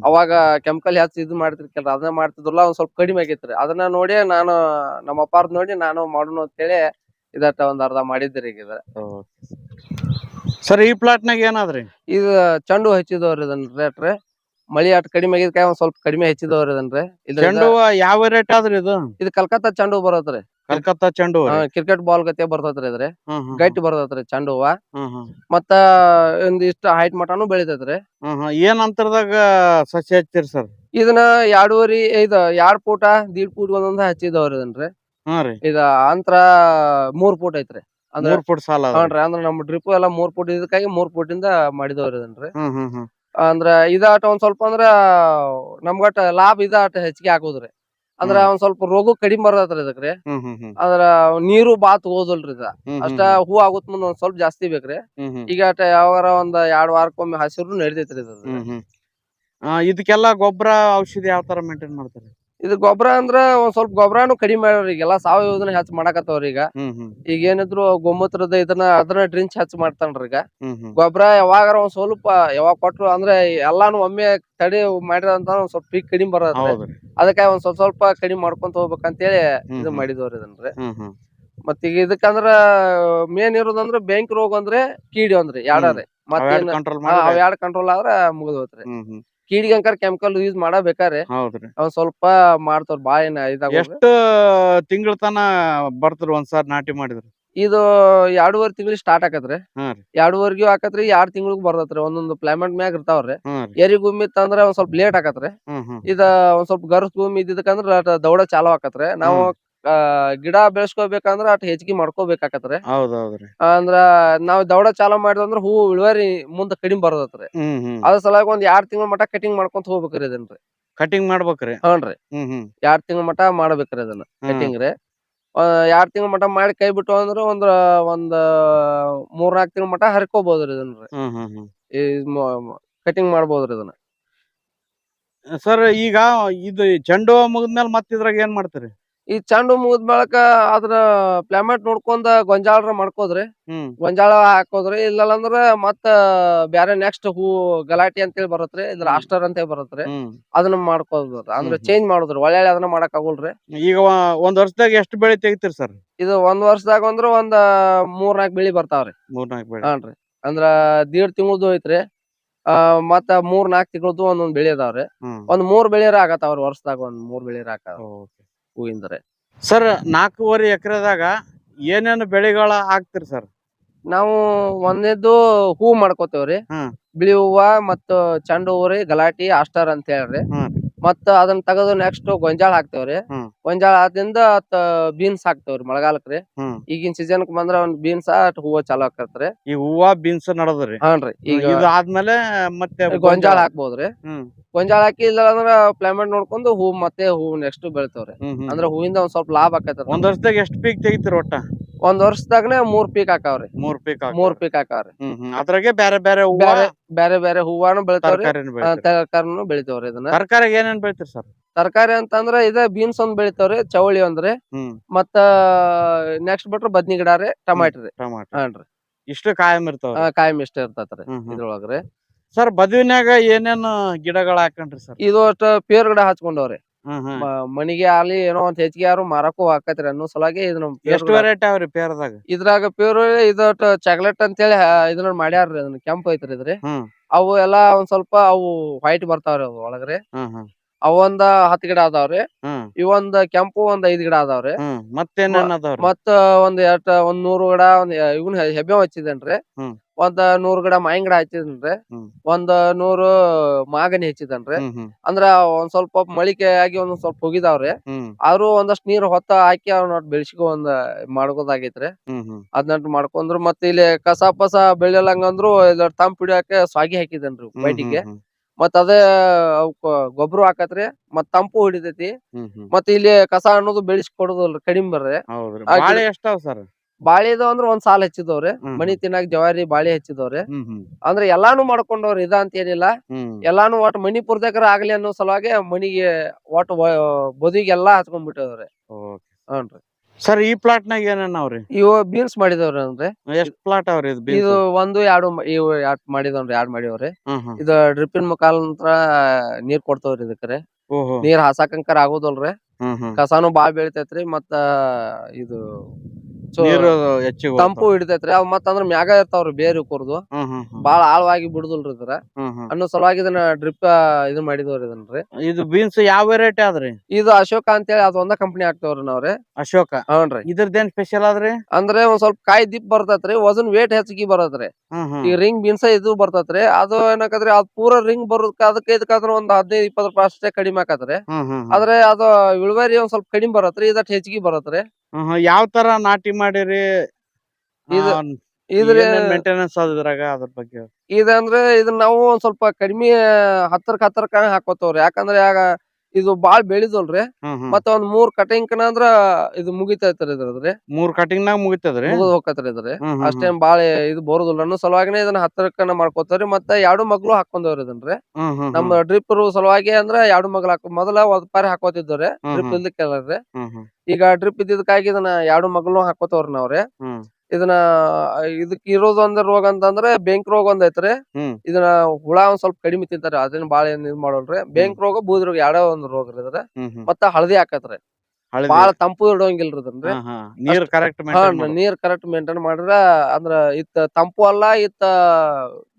ಅವಾಗ ಕೆಮಿಕಲ್ ಹೆಚ್ಚಿ ಇದು ಮಾಡ್ತಿರ್ಕಲ್ರಿ, ಅದನ್ನ ಮಾಡ್ತಿದ್ರಲ್ಲ, ಒಂದ್ ಸ್ವಲ್ಪ ಕಡಿಮೆ ಆಗೈತ್ರಿ. ಅದನ್ನ ನೋಡಿ ನಾನು ನಮ್ಮ ಅಪ್ಪಾರ್ದ್ ನೋಡಿ ನಾನು ಮಾಡೋಣ ಅಂತೇಳಿ ಇದಟ್ಟ ಒಂದ್ ಅರ್ಧ ಮಾಡಿದ್ರಿ ಈಗ. ಸರ್ ಈ ಪ್ಲಾಟ್ ನಾಗ ಏನಾದ್ರಿ? ಇದು ಚೆಂಡು ಹಚ್ಚಿದವ್ರಿ. ಇದನ್ ರೇಟ್ ರೀ ಮಳಿ ಅಟ್ ಕಡಿಮೆ ಆಗಿದ್ಕಾಯ ಒಂದ್ ಸ್ವಲ್ಪ ಕಡಿಮೆ ಹಚ್ಚಿದವ್ರಿ ಇದನ್ರಿ. ಚೆಂಡು ಯಾವ ರೇಟ್ ಆದ್ರಿ ಇದು? ಇದು ಕಲ್ಕತ್ತಾ ಚೆಂಡು ಬರತ್ರಿ. ಕಲ್ಕತ್ತಾ ಚೆಂಡು ಕ್ರಿಕೆಟ್ ಬಾಲ್ ಗತೆ ಬರ್ತೈತ್ರಿ ಇದ್ರಿ. ಗಟ್ಟಿ ಬರ್ತೈತ್ರಿ ಚೆಂಡು ಹೂವ. ಮತ್ತ ಒಂದಿಷ್ಟ ಹೈಟ್ ಮಟಾನು ಬೆಳಿತೈತ್ರಿ. ಏನ್ ಅಂತರದಾಗ ಸಸಿ ಹಚ್ಚಿರಿ ಸರ್? ಇದನ್ನ 2 ಫೂಟ 1.5 ಫೂಟ್ ಒಂದೊಂದ್ ಹಚ್ಚಿದವ್ರಿ ಇದನ್ರಿ. ಇದ ಅಂತರ 3 ಫೂಟ್ ಐತ್ರಿ. 3 ಫೂಟ್ ಸಾಲ? ಹ್ಞೂನ್ರಿ. ಅಂದ್ರ ನಮ್ ಡ್ರಿಪ್ ಎಲ್ಲಾ 3 ಫೂಟ್ ಇದಕ್ಕಾಗಿ 3 ಫೂಟ್ ಇಂದ ಮಾಡಿದವ್ರಿ ಇದನ್ರಿ. ಅಂದ್ರ ಇದಾಟ ಒಂದ್ ಸ್ವಲ್ಪ ಅಂದ್ರ ನಮ್ಗಟ ಲಾಭ ಇದಾಟ ಹೆಚ್ಚಿಗೆ ಆಗೋದ್ರಿ. ಅಂದ್ರ ಒಂದ್ ಸ್ವಲ್ಪ ರೋಗ ಕಡಿಮೆ ಬರತ್ರಿ ಇದಕ್ರಿ. ಅಂದ್ರ ನೀರು ಬಾಳ ತಗೋದಿಲ್ರಿ ಇದ. ಅಷ್ಟ ಹೂ ಆಗುತ್ ಮುಂದ ಒಂದ್ ಸ್ವಲ್ಪ ಜಾಸ್ತಿ ಬೇಕ್ರಿ. ಈಗ ಯಾವಾಗಾರ ಒಂದ್ 2 ವಾರಕ್ಕೊಮ್ಮೆ ಹಸಿರು ನಡಿತೈತ್ರಿ ಇದು. ಇದಕ್ಕೆಲ್ಲಾ ಗೊಬ್ಬರ ಔಷಧಿ ಯಾವ ತರ ಮೇಂಟೈನ್ ಮಾಡ್ತಾರೆ? ಇದು ಗೊಬ್ಬರ ಅಂದ್ರ ಒಂದ್ ಸ್ವಲ್ಪ ಗೊಬ್ಬರನು ಕಡಿಮೆ ಮಾಡ್ಯಾರ. ಈಗೆಲ್ಲಾ ಸಾವಯವದನ್ನ ಹೆಚ್ಚ ಮಾಡಾಕತ್ತವ್ರಿ ಈಗ. ಈಗ ಏನಿದ್ರು ಗೋಮೂತ್ರದ ಅದನ್ನ ಡ್ರಿಂಚ್ ಹೆಚ್ಚ ಮಾಡ್ತಾನ್ರಿ ಈಗ. ಗೊಬ್ಬರ ಯಾವಾಗಾರ ಒಂದ್ ಸ್ವಲ್ಪ ಯಾವಾಗ ಕೊಟ್ರು ಅಂದ್ರೆ ಎಲ್ಲಾನು ಒಮ್ಮೆ ತಡಿ ಮಾಡಿರಂತ ಒಂದ್ ಸ್ವಲ್ಪ ಪೀಕ್ ಕಡಿಮೆ ಬರತ್ರಿ. ಅದಕ್ಕಾಗಿ ಒಂದ್ ಸ್ವಲ್ಪ ಕಡಿಮೆ ಮಾಡ್ಕೊಂತ ಹೋಗ್ಬೇಕಂತೇಳಿ ಇದು ಮಾಡಿದವ್ರಿ ಇದನ್ರಿ. ಮತ್ತ ಈಗ ಇದಕ್ಕಂದ್ರ ಮೇನ್ ಇರೋದಂದ್ರ ಬೆಂಕಿ ರೋಗ ಅಂದ್ರೆ ಕೀಡಿ ಒಂದ್ರಿ, ಎರಡ್ರಿ. ಮತ್ತೆ ಅವ್ 2 ಕಂಟ್ರೋಲ್ ಆದ್ರ ಮುಗಿದ್ ಹೋತ್ರಿ. ಕೀಡಿಗೆ ಅಂಕರ್ ಕೆಮಿಕಲ್ ಯೂಸ್ ಮಾಡಬೇಕಾರೆ ಒಂದ್ ಸ್ವಲ್ಪ ಮಾಡ್ತಾರ. ಬಾಳ ಏನ ಇದಾಗ ಎಷ್ಟು ತಿಂಗಳ ತನ ಬರ್ತರಿ ಒಂದ್ಸಾರಿ ನಾಟಿ ಮಾಡಿದ್ರಿ? ಇದು 2.5 ತಿಂಗಳಿಗೆ ಸ್ಟಾರ್ಟ್ ಆಕತ್ರಿ. 2.5ಗೂ ಆಕತ್ರಿ, 2 ತಿಂಗಳಿಗೆ ಬರ್ತೈತ್ರಿ. ಒಂದೊಂದು ಪ್ಲಾಮೆಂಟ್ ಮ್ಯಾಗ ಇರ್ತಾವ್ರಿ. ಎರಿ ಭೂಮಿ ಇತ್ತಂದ್ರ ಒಂದ್ ಸ್ವಲ್ಪ ಲೇಟ್ ಆಕತ್ರಿ. ಇದ ಒಂದ್ ಸ್ವಲ್ಪ ಗರ್ಸ್ ಭೂಮಿ ಇದ್ದಿದ್ದಕ್ಕಂದ್ರ ದೌಡ ಚಾಲು ಆಕತ್ರಿ. ನಾವು ಗಿಡ ಬೆಳೆಸ್ಕೋಬೇಕಂದ್ರ ಅಟ್ ಹೆಚ್ಚಿಗೆ ಮಾಡ್ಕೋಬೇಕಾಕತ್ರಿ. ಅಂದ್ರ ನಾವ್ ದೌಡ ಚಾಲು ಮಾಡಿದಂದ್ರ ಹೂ ಇಳುವರಿ ಮುಂದ ಕಡಿಮೆ ಬರ್ತೈತ್ರಿ. ಅದ್ರ ಸಲುವಾಗಿ ಒಂದ್ 2 ತಿಂಗಳ ಮಟ ಕಟಿಂಗ್ ಮಾಡ್ಕೊಂತ ಹೋಗ್ಬೇಕ್ರಿ ಇದನ್ರಿ. ಕಟಿಂಗ್ ಮಾಡ್ಬೇಕ್ರಿ? ಹ್ಞೂನ್ರಿ. 2 ತಿಂಗಳ ಮಟ ಮಾಡ್ಬೇಕ್ರಿ ಅದನ್ನ ಕಟಿಂಗ್ ರೀ. 2 ತಿಂಗಳ ಮಟ ಮಾಡಿ ಕೈ ಬಿಟ್ಟು ಅಂದ್ರ ಒಂದ್ 3-4 ತಿಂಗಳ ಮಟ ಹರ್ಕೋಬಹುದ್ರಿ ಇದನ್ರಿ. ಕಟಿಂಗ್ ಮಾಡ್ಬೋದ್ರಿ ಇದನ್ನ. ಸರ್ ಈಗ ಇದು ಚೆಂಡು ಮುಗಿದ್ಮೇಲೆ ಮತ್ ಇದ್ರಾಗ ಏನ್ ಮಾಡ್ತೀರಿ? ಈ ಚೆಂಡು ಮುಗಿದ ಬಳಕ ಅದ್ರ ಪ್ಲಾಮೆಟ್ ನೋಡ್ಕೊಂಡ ಗೊಂಜಾಳ ಮಾಡ್ಕೋದ್ರಿ. ಗೊಂಜಾಳ ಹಾಕೋದ್ರಿ. ಇಲ್ಲಂದ್ರ ಮತ್ತ ಬ್ಯಾರೆ ನೆಕ್ಸ್ಟ್ ಹೂ ಗಲಾಟಿ ಅಂತೇಳಿ ಬರತ್ರಿ. ಇದ್ರ ಆಸ್ಟರ್ ಅಂತೇಳಿ ಬರತ್ರಿ. ಅದನ್ನ ಮಾಡ್ಕೋದ್ರಿ. ಅಂದ್ರೆ ಚೇಂಜ್ ಮಾಡೋದ್ರಿ. ಒಳ್ಳೆ ಅದನ್ನ ಮಾಡಕ್ ಆಗೋಲ್ರಿ. ಈಗ ಒಂದ್ ವರ್ಷದಾಗ ಎಷ್ಟು ಬೆಳೆ ತೆಗಿತೀರಿ ಸರ್? ಇದು ಒಂದ್ ವರ್ಷದಾಗ ಅಂದ್ರ ಒಂದ್ 3-4 ಬೆಳಿ ಬರ್ತಾವ್ರಿ. 3-4 ಬೆಳೆ? ಹಾನ್ರಿ. ಅಂದ್ರ 1.5 ತಿಂಗಳದು ಐತ್ರಿ. ಮತ್ತ 3-4 ತಿಂಗಳದು ಒಂದೊಂದ್ ಬೆಳಿ ಅದಾವ್ರಿ. ಒಂದ್ 3 ಬೆಳೆರ ಆಗತ್ತಾವ್ರಿ ವರ್ಷದಾಗ. ಒಂದ್ 3 ಬೆಳೆರ ಆಕಾವ ಹೂವಿಂದ್ರಿ. ಸರ್ 4.5 ಎಕರೆದಾಗ ಏನೇನು ಬೆಳೆಗಳ ಹಾಕ್ತಿರಿ ಸರ್? ನಾವು ಒಂದೇದ್ದು ಹೂ ಮಾಡ್ಕೋತೇವ್ರಿ. ಬಿಳಿ ಹೂವ ಮತ್ತ ಚೆಂಡು ಹೂ ರೀ, ಗಲಾಟಿ, ಆಸ್ಟರ್ ಅಂತ ಹೇಳ್ರಿ. ಮತ್ತ ಅದನ್ನ ತಗದು ನೆಕ್ಸ್ಟ್ ಗೊಂಜಾಳ ಹಾಕ್ತೇವ್ರಿ. ಗೊಂಜಾಳ ಆದಿಂದ ಬೀನ್ಸ್ ಹಾಕ್ತೇವ್ರಿ ಮಳೆಗಾಲಕ್ರಿ. ಈಗಿನ ಸೀಸನ್ ಬಂದ್ರ ಒಂದ್ ಬೀನ್ಸ್ ಹೂವ ಚಾಲು ಆಕತ್ರಿ. ಈ ಹೂವ ಬೀನ್ಸ್ ನಡದ್ರಿ? ಹಾನ್ರಿ. ಈಗ ಆದ್ಮೇಲೆ ಮತ್ತೆ ಗೊಂಜಾಳ ಹಾಕ್ಬೋದ್ರಿ. ಗೊಂಜಾಳ ಹಾಕಿ ಇಲ್ಲ ಅಂದ್ರ ಪ್ಲಾಮೆಟ್ ನೋಡ್ಕೊಂಡು ಹೂ ಮತ್ತೆ ಹೂ ನೆಕ್ಸ್ಟ್ ಬೆಳಿತಾವ್ರಿ. ಅಂದ್ರ ಹೂವಿಂದ ಒಂದ್ ಸ್ವಲ್ಪ ಲಾಭ ಆಕೈತ್ರಿ. ಒಂದ್ ವರ್ಷದಾಗ ಎಷ್ಟ್ ಪೀಕ್ ತೆಗಿತೀರಿ ಒಟ್ಟ? ಒಂದ್ ವರ್ಷದಾಗನೆ 3 ಪೀಕ್ ಹಾಕಾವ್ರಿ. 3 ಪೀಕ್ ಹಾಕಾವ್ರಿ. ಅದ್ರಾಗೆ ಬ್ಯಾರೆ ಬ್ಯಾರೆ ಹೂವಾನು ಬೆಳಿತಾವ್ರಿ, ತರಕಾರಿನೂ ಬೆಳಿತಾವ್ರಿ. ಇದನ್ನ ತರಕಾರಿಗೆ ಏನೇನ್ ಬೆಳಿತೀರಿ ಸರ್? ತರಕಾರಿ ಅಂತಂದ್ರ ಇದ ಬೀನ್ಸ್ ಒಂದ್ ಬೆಳಿತಾವ್ರಿ, ಚವಳಿ ಒಂದ್ರಿ, ಮತ್ತ ನೆಕ್ಸ್ಟ್ ಬಿಟ್ರ ಬದ್ನಿ ಗಿಡ ರೀ, ಟಮಾಟಿ ರೀ. ಹಾನ್ರಿ. ಇಷ್ಟು ಕಾಯಂ ಇರ್ತಾವ? ಕಾಯಂ ಇಷ್ಟ ಇರ್ತೈತ್ರಿ ಇದ್ರೊಳಗ್ರಿ. ಸರ್ ಬದುವಿನ್ಯಾಗ ಏನೇನ್ ಗಿಡಗಳ ಹಾಕೊಂಡ್ರಿ ಸರ್? ಇದು ಅಷ್ಟ ಪೇರ್ ಗಿಡ ಹಚ್ಕೊಂಡವ್ರಿ. ಮನಿಗೆ ಆಗ್ಲಿ ಏನೋ ಒಂದ್ ಹೆಚ್ಚಿಗೆ ಯಾರು ಮಾರಕ್ಕೂ ಆಕತ್ರಿ ಅನ್ನೋ ಸಲುವಾಗಿ ಇದನ್ನ ಎಷ್ಟು ವೆರೈಟಿ ಅವ್ರಿ ಪೇರ್ದಾಗ? ಇದ್ರಾಗ ಪ್ಯೂರ್ ಇದು ಚಾಕ್ಲೇಟ್ ಅಂತೇಳಿ ಇದನ್ನ ಮಾಡ್ಯಾರ್ರಿ, ಅದನ್ನ ಕೆಂಪ್ ಐತ್ರಿ ಇದ್ರಿ. ಅವು ಎಲ್ಲಾ ಒಂದ್ ಸ್ವಲ್ಪ ಅವು ವೈಟ್ ಬರ್ತಾವ್ರಿ ಅವು ಒಳಗ್ರಿ. ಅವೊಂದ್ 10 ಗಿಡ ಅದಾವ್ರಿ. ಇವೊಂದ್ ಕೆಂಪು ಒಂದ್ 5 ಗಿಡ ಅದಾವ್ರಿ. ಮತ್ತ ಒಂದ್ 100 ಗಿಡ ಇವನ್ ಹೆಬ್ಬೆ ಹಚ್ಚಿದೇನ್ರಿ. ಒಂದ್ 100 ಗಿಡ ಮಾವಿನ ಗಿಡ ಹಚ್ಚಿದೇನ್ರಿ. ಒಂದ್ 100 ಮಾಗನಿ ಹಚ್ಚಿದನ್ರಿ. ಅಂದ್ರ ಒಂದ್ ಸ್ವಲ್ಪ ಮಳಿಕೆ ಆಗಿ ಒಂದ್ ಸ್ವಲ್ಪ ಹೋಗಿದಾವ್ರಿ. ಆದ್ರೂ ಒಂದಷ್ಟ್ ನೀರ್ ಹೊತ್ತ ಹಾಕಿ ಅವ್ನ ಬೆಳ್ಸಿಕೊ ಮಾಡ್ಕೋದಾಗೈತ್ರಿ. ಅದ್ನಟ್ ಮಾಡ್ಕೊಂಡ್ರು ಮತ್ತೆ ಇಲ್ಲಿ ಕಸ ಪಸ ಬೆಳಿಲಂಗಂದ್ರು ತಂಪ್ ಹಿಡಿಯಾಕ ಸ್ವಾಗಿ ಹಾಕಿದೇನ್ರಿ ಬೈಟಿಗೆ. ಮತ್ ಅದೇ ಅವಕ್ ಗೊಬ್ಬರ ಹಾಕತ್ರಿ, ಮತ್ ತಂಪು ಹಿಡಿತೈತಿ. ಮತ್ ಇಲ್ಲಿ ಕಸ ಅನ್ನೋದು ಬೆಳೆಸಿ ಕೊಡುದಲ್ರಿ, ಕಡಿಮೆ ಬರ್ರಿ. ಬಾಳಿದು ಅಂದ್ರ ಒಂದ್ ಸಾಲ್ ಹಚ್ಚಿದವ್ರಿ. ಮನಿ ತಿನ್ನಾಕ ಜವಾರಿ ಬಾಳಿ ಹಚ್ಚಿದವ್ರಿ. ಅಂದ್ರ ಎಲ್ಲಾನು ಮಾಡ್ಕೊಂಡವ್ರಿ, ಇದ ಅಂತ ಏನಿಲ್ಲ. ಎಲ್ಲಾನು ಒಟ್ ಮನಿ ಪುರ್ತಕರ ಆಗ್ಲಿ ಅನ್ನೋ ಸಲುವಾಗಿ ಮನಿಗೆ ಒಟ್ ಬದಿಗೆಲ್ಲಾ ಹಚ್ಕೊಂಡ್ಬಿಟ್ಟವ್ರಿ. ಹ್ಞೂನ್ರಿ. ಸರ್ ಈ ಪ್ಲಾಟ್ ನಾಗ ಏನೇನ್ ಅವ್ರಿ? ಇವು ಬೀನ್ಸ್ ಮಾಡಿದವ್ರಿ ಅಂದ್ರೆ. ಎಷ್ಟ್ ಪ್ಲಾಟ್ ಅವ್ರಿ ಇದು 1, 2 ಇವು ಮಾಡಿದವ್ರಿ, 2 ಮಾಡಿವ್ರಿ. ಇದು ಡ್ರಿಪ್ಪಿನ ಮುಖಾಂತರ ನೀರ್ ಕೊಡ್ತವ್ರಿ ಇದಕ್ರಿ. ನೀರ್ ಹಾಸಾಕಂಕರ ಆಗುದಲ್ರಿ. ಕಸಾನು ಬಾಳ್ ಬೆಳಿತೈತ್ರಿ. ಮತ್ತ ಇದು ತಂಪು ಹಿಡಿತೈತ್ರಿ. ಅವ್ ಮತ್ತ ಅಂದ್ರ ಮ್ಯಾಗ ಇರ್ತಾವ್ರಿ ಬೇರೆ ಕೂರ್ದು. ಬಾಳ ಆಳವಾಗಿ ಬಿಡುದಿಲ್ರಿ ಇದ್ರ ಅನ್ನೋ ಸಲುವಾಗಿ ಇದನ್ನ ಡ್ರಿಪ್ ಇದನ್ ಮಾಡಿದವ್ರಿ ಇದನ್ರಿ. ಇದು ಬೀನ್ಸ್ ಯಾವ ವೆರೈಟಿ ಆದ್ರಿ? ಇದು ಅಶೋಕ ಅಂತೇಳಿ ಅದ್ ಒಂದ ಕಂಪನಿ ಹಾಕ್ತವ್ರಿ ನಾವ್ರಿ. ಅಶೋಕ? ಹ್ಞೂನ್ರಿ. ಇದ್ರದ್ದೇನ್ ಸ್ಪೆಷಲ್ ಆದ್ರಿ? ಅಂದ್ರೆ ಒಂದ್ ಸ್ವಲ್ಪ ಕಾಯಿ ದಿಪ್ ಬರ್ತೈತ್ರಿ, ವಜನ್ ವೇಟ್ ಹೆಚ್ಚಿಗೆ ಬರತ್ರಿ. ಈ ರಿಂಗ್ ಬೀನ್ಸ್ ಇದು ಬರ್ತೈತ್ರಿ. ಅದು ಏನಕತ್ರಿ, ಅದ್ ಪೂರ ರಿಂಗ್ ಬರೋದಕ್ಕ ಅದಕ್ಕೆ ಇದಕ್ಕಂದ್ರ ಒಂದ್ 15-20% ಅಷ್ಟೇ ಕಡಿಮೆ ಆಕತ್ರಿ. ಆದ್ರೆ ಅದು ಇಳುವರಿ ಒಂದ್ ಸ್ವಲ್ಪ ಕಡಿಮೆ ಬರತ್ರಿ, ಇದಟ್ ಹೆಚ್ಚಿಗೆ ಬರತ್ರಿ. ಯಾವ ತರ ನಾಟಿ ಮಾಡಿರಿ? ಮೇಂಟೆನೆನ್ಸ್ ಅದ್ರಾಗ ಅದ್ರ ಬಗ್ಗೆ ಇದಂದ್ರೆ ಇದನ್ನ ನಾವು ಒಂದ್ ಸ್ವಲ್ಪ ಕಡಿಮೆ ಹತ್ತರಕ್ಕ ಹಾಕೋತವ್ರಿ. ಯಾಕಂದ್ರೆ ಇದು ಬಾಳ್ ಬೆಳಿದಲ್ರಿ. ಮತ್ತ ಒಂದ್ 3 ಕಟಿಂಗ್ ಅಂದ್ರ ಇದು ಮುಗಿತೈತ್ರಿ ಇದ್ರದ್ರಿ. 3 ಕಟಿಂಗ್ ನಾಗ ಮುಗಿತದ್ರಿ, ಮುಗಿದ್ ಹೋಗತ್ರಿ ಇದ್ರಿ. ಅಷ್ಟೇನ್ ಬಾಳ ಇದು ಬರೋದಿಲ್ಲ ಅನ್ನೋ ಸಲುವಾಗಿನೇ ಇದನ್ನ 10ರಕ್ಕನ ಮಾಡ್ಕೋತಾವ್ರಿ. ಮತ್ತ 2 ಮಗ್ಲು ಹಾಕೊಂಡವ್ರಿ ಇದನ್ರಿ. ನಮ್ಮ ಡ್ರಿಪ್ ಸಲುವಾಗಿ ಅಂದ್ರ 2 ಮಗ್ಲು ಮೊದಲ ಒಂದ್ ಪಾರಿ ಹಾಕೋತಿದ್ವ್ರಿ ಡ್ರಿಪ್ ಇಲ್ದಕ್ಕೆಲ್ರಿ. ಈಗ ಡ್ರಿಪ್ ಇದ್ದಿದ್ದಕ್ಕಾಗಿ ಇದನ್ನ 2 ಮಗ್ಲು ಹಾಕೋತವ್ರಿ ನಾವ್ರಿ. ಇದನ್ನ ಇದಕ್ ಇರೋದು ಒಂದ್ ರೋಗ ಅಂತಂದ್ರೆ ಬೆಂಕ್ ರೋಗ ಒಂದ್ ಐತ್ರಿ. ಇದನ್ನ ಹುಳ ಒಂದ್ ಸ್ವಲ್ಪ ಕಡಿಮೆ ತಿಂತಾರ, ಅದನ್ನ ಬಾಳ ಏನ್ ಇದ್ ಮಾಡೋಲ್ರಿ. ಬೆಂಕ್ ರೋಗ, ಬೂದಿ ರೋಗ 2 ಒಂದ್ ರೋಗ ಇದ್ರ. ಮತ್ತ ಹಳದಿ ಹಾಕತ್ರಿ. ಬಾಳ ತಂಪು ಇಡೋಂಗಿಲ್ರಿ ಇದನ್ರಿ. ನೀರ್ ಕರೆಕ್ಟ್ ಮೇಂಟೈನ್ ಮಾಡಿದ್ರ ಅಂದ್ರ ಇತ್ತ ತಂಪು ಅಲ್ಲ, ಇತ್ತ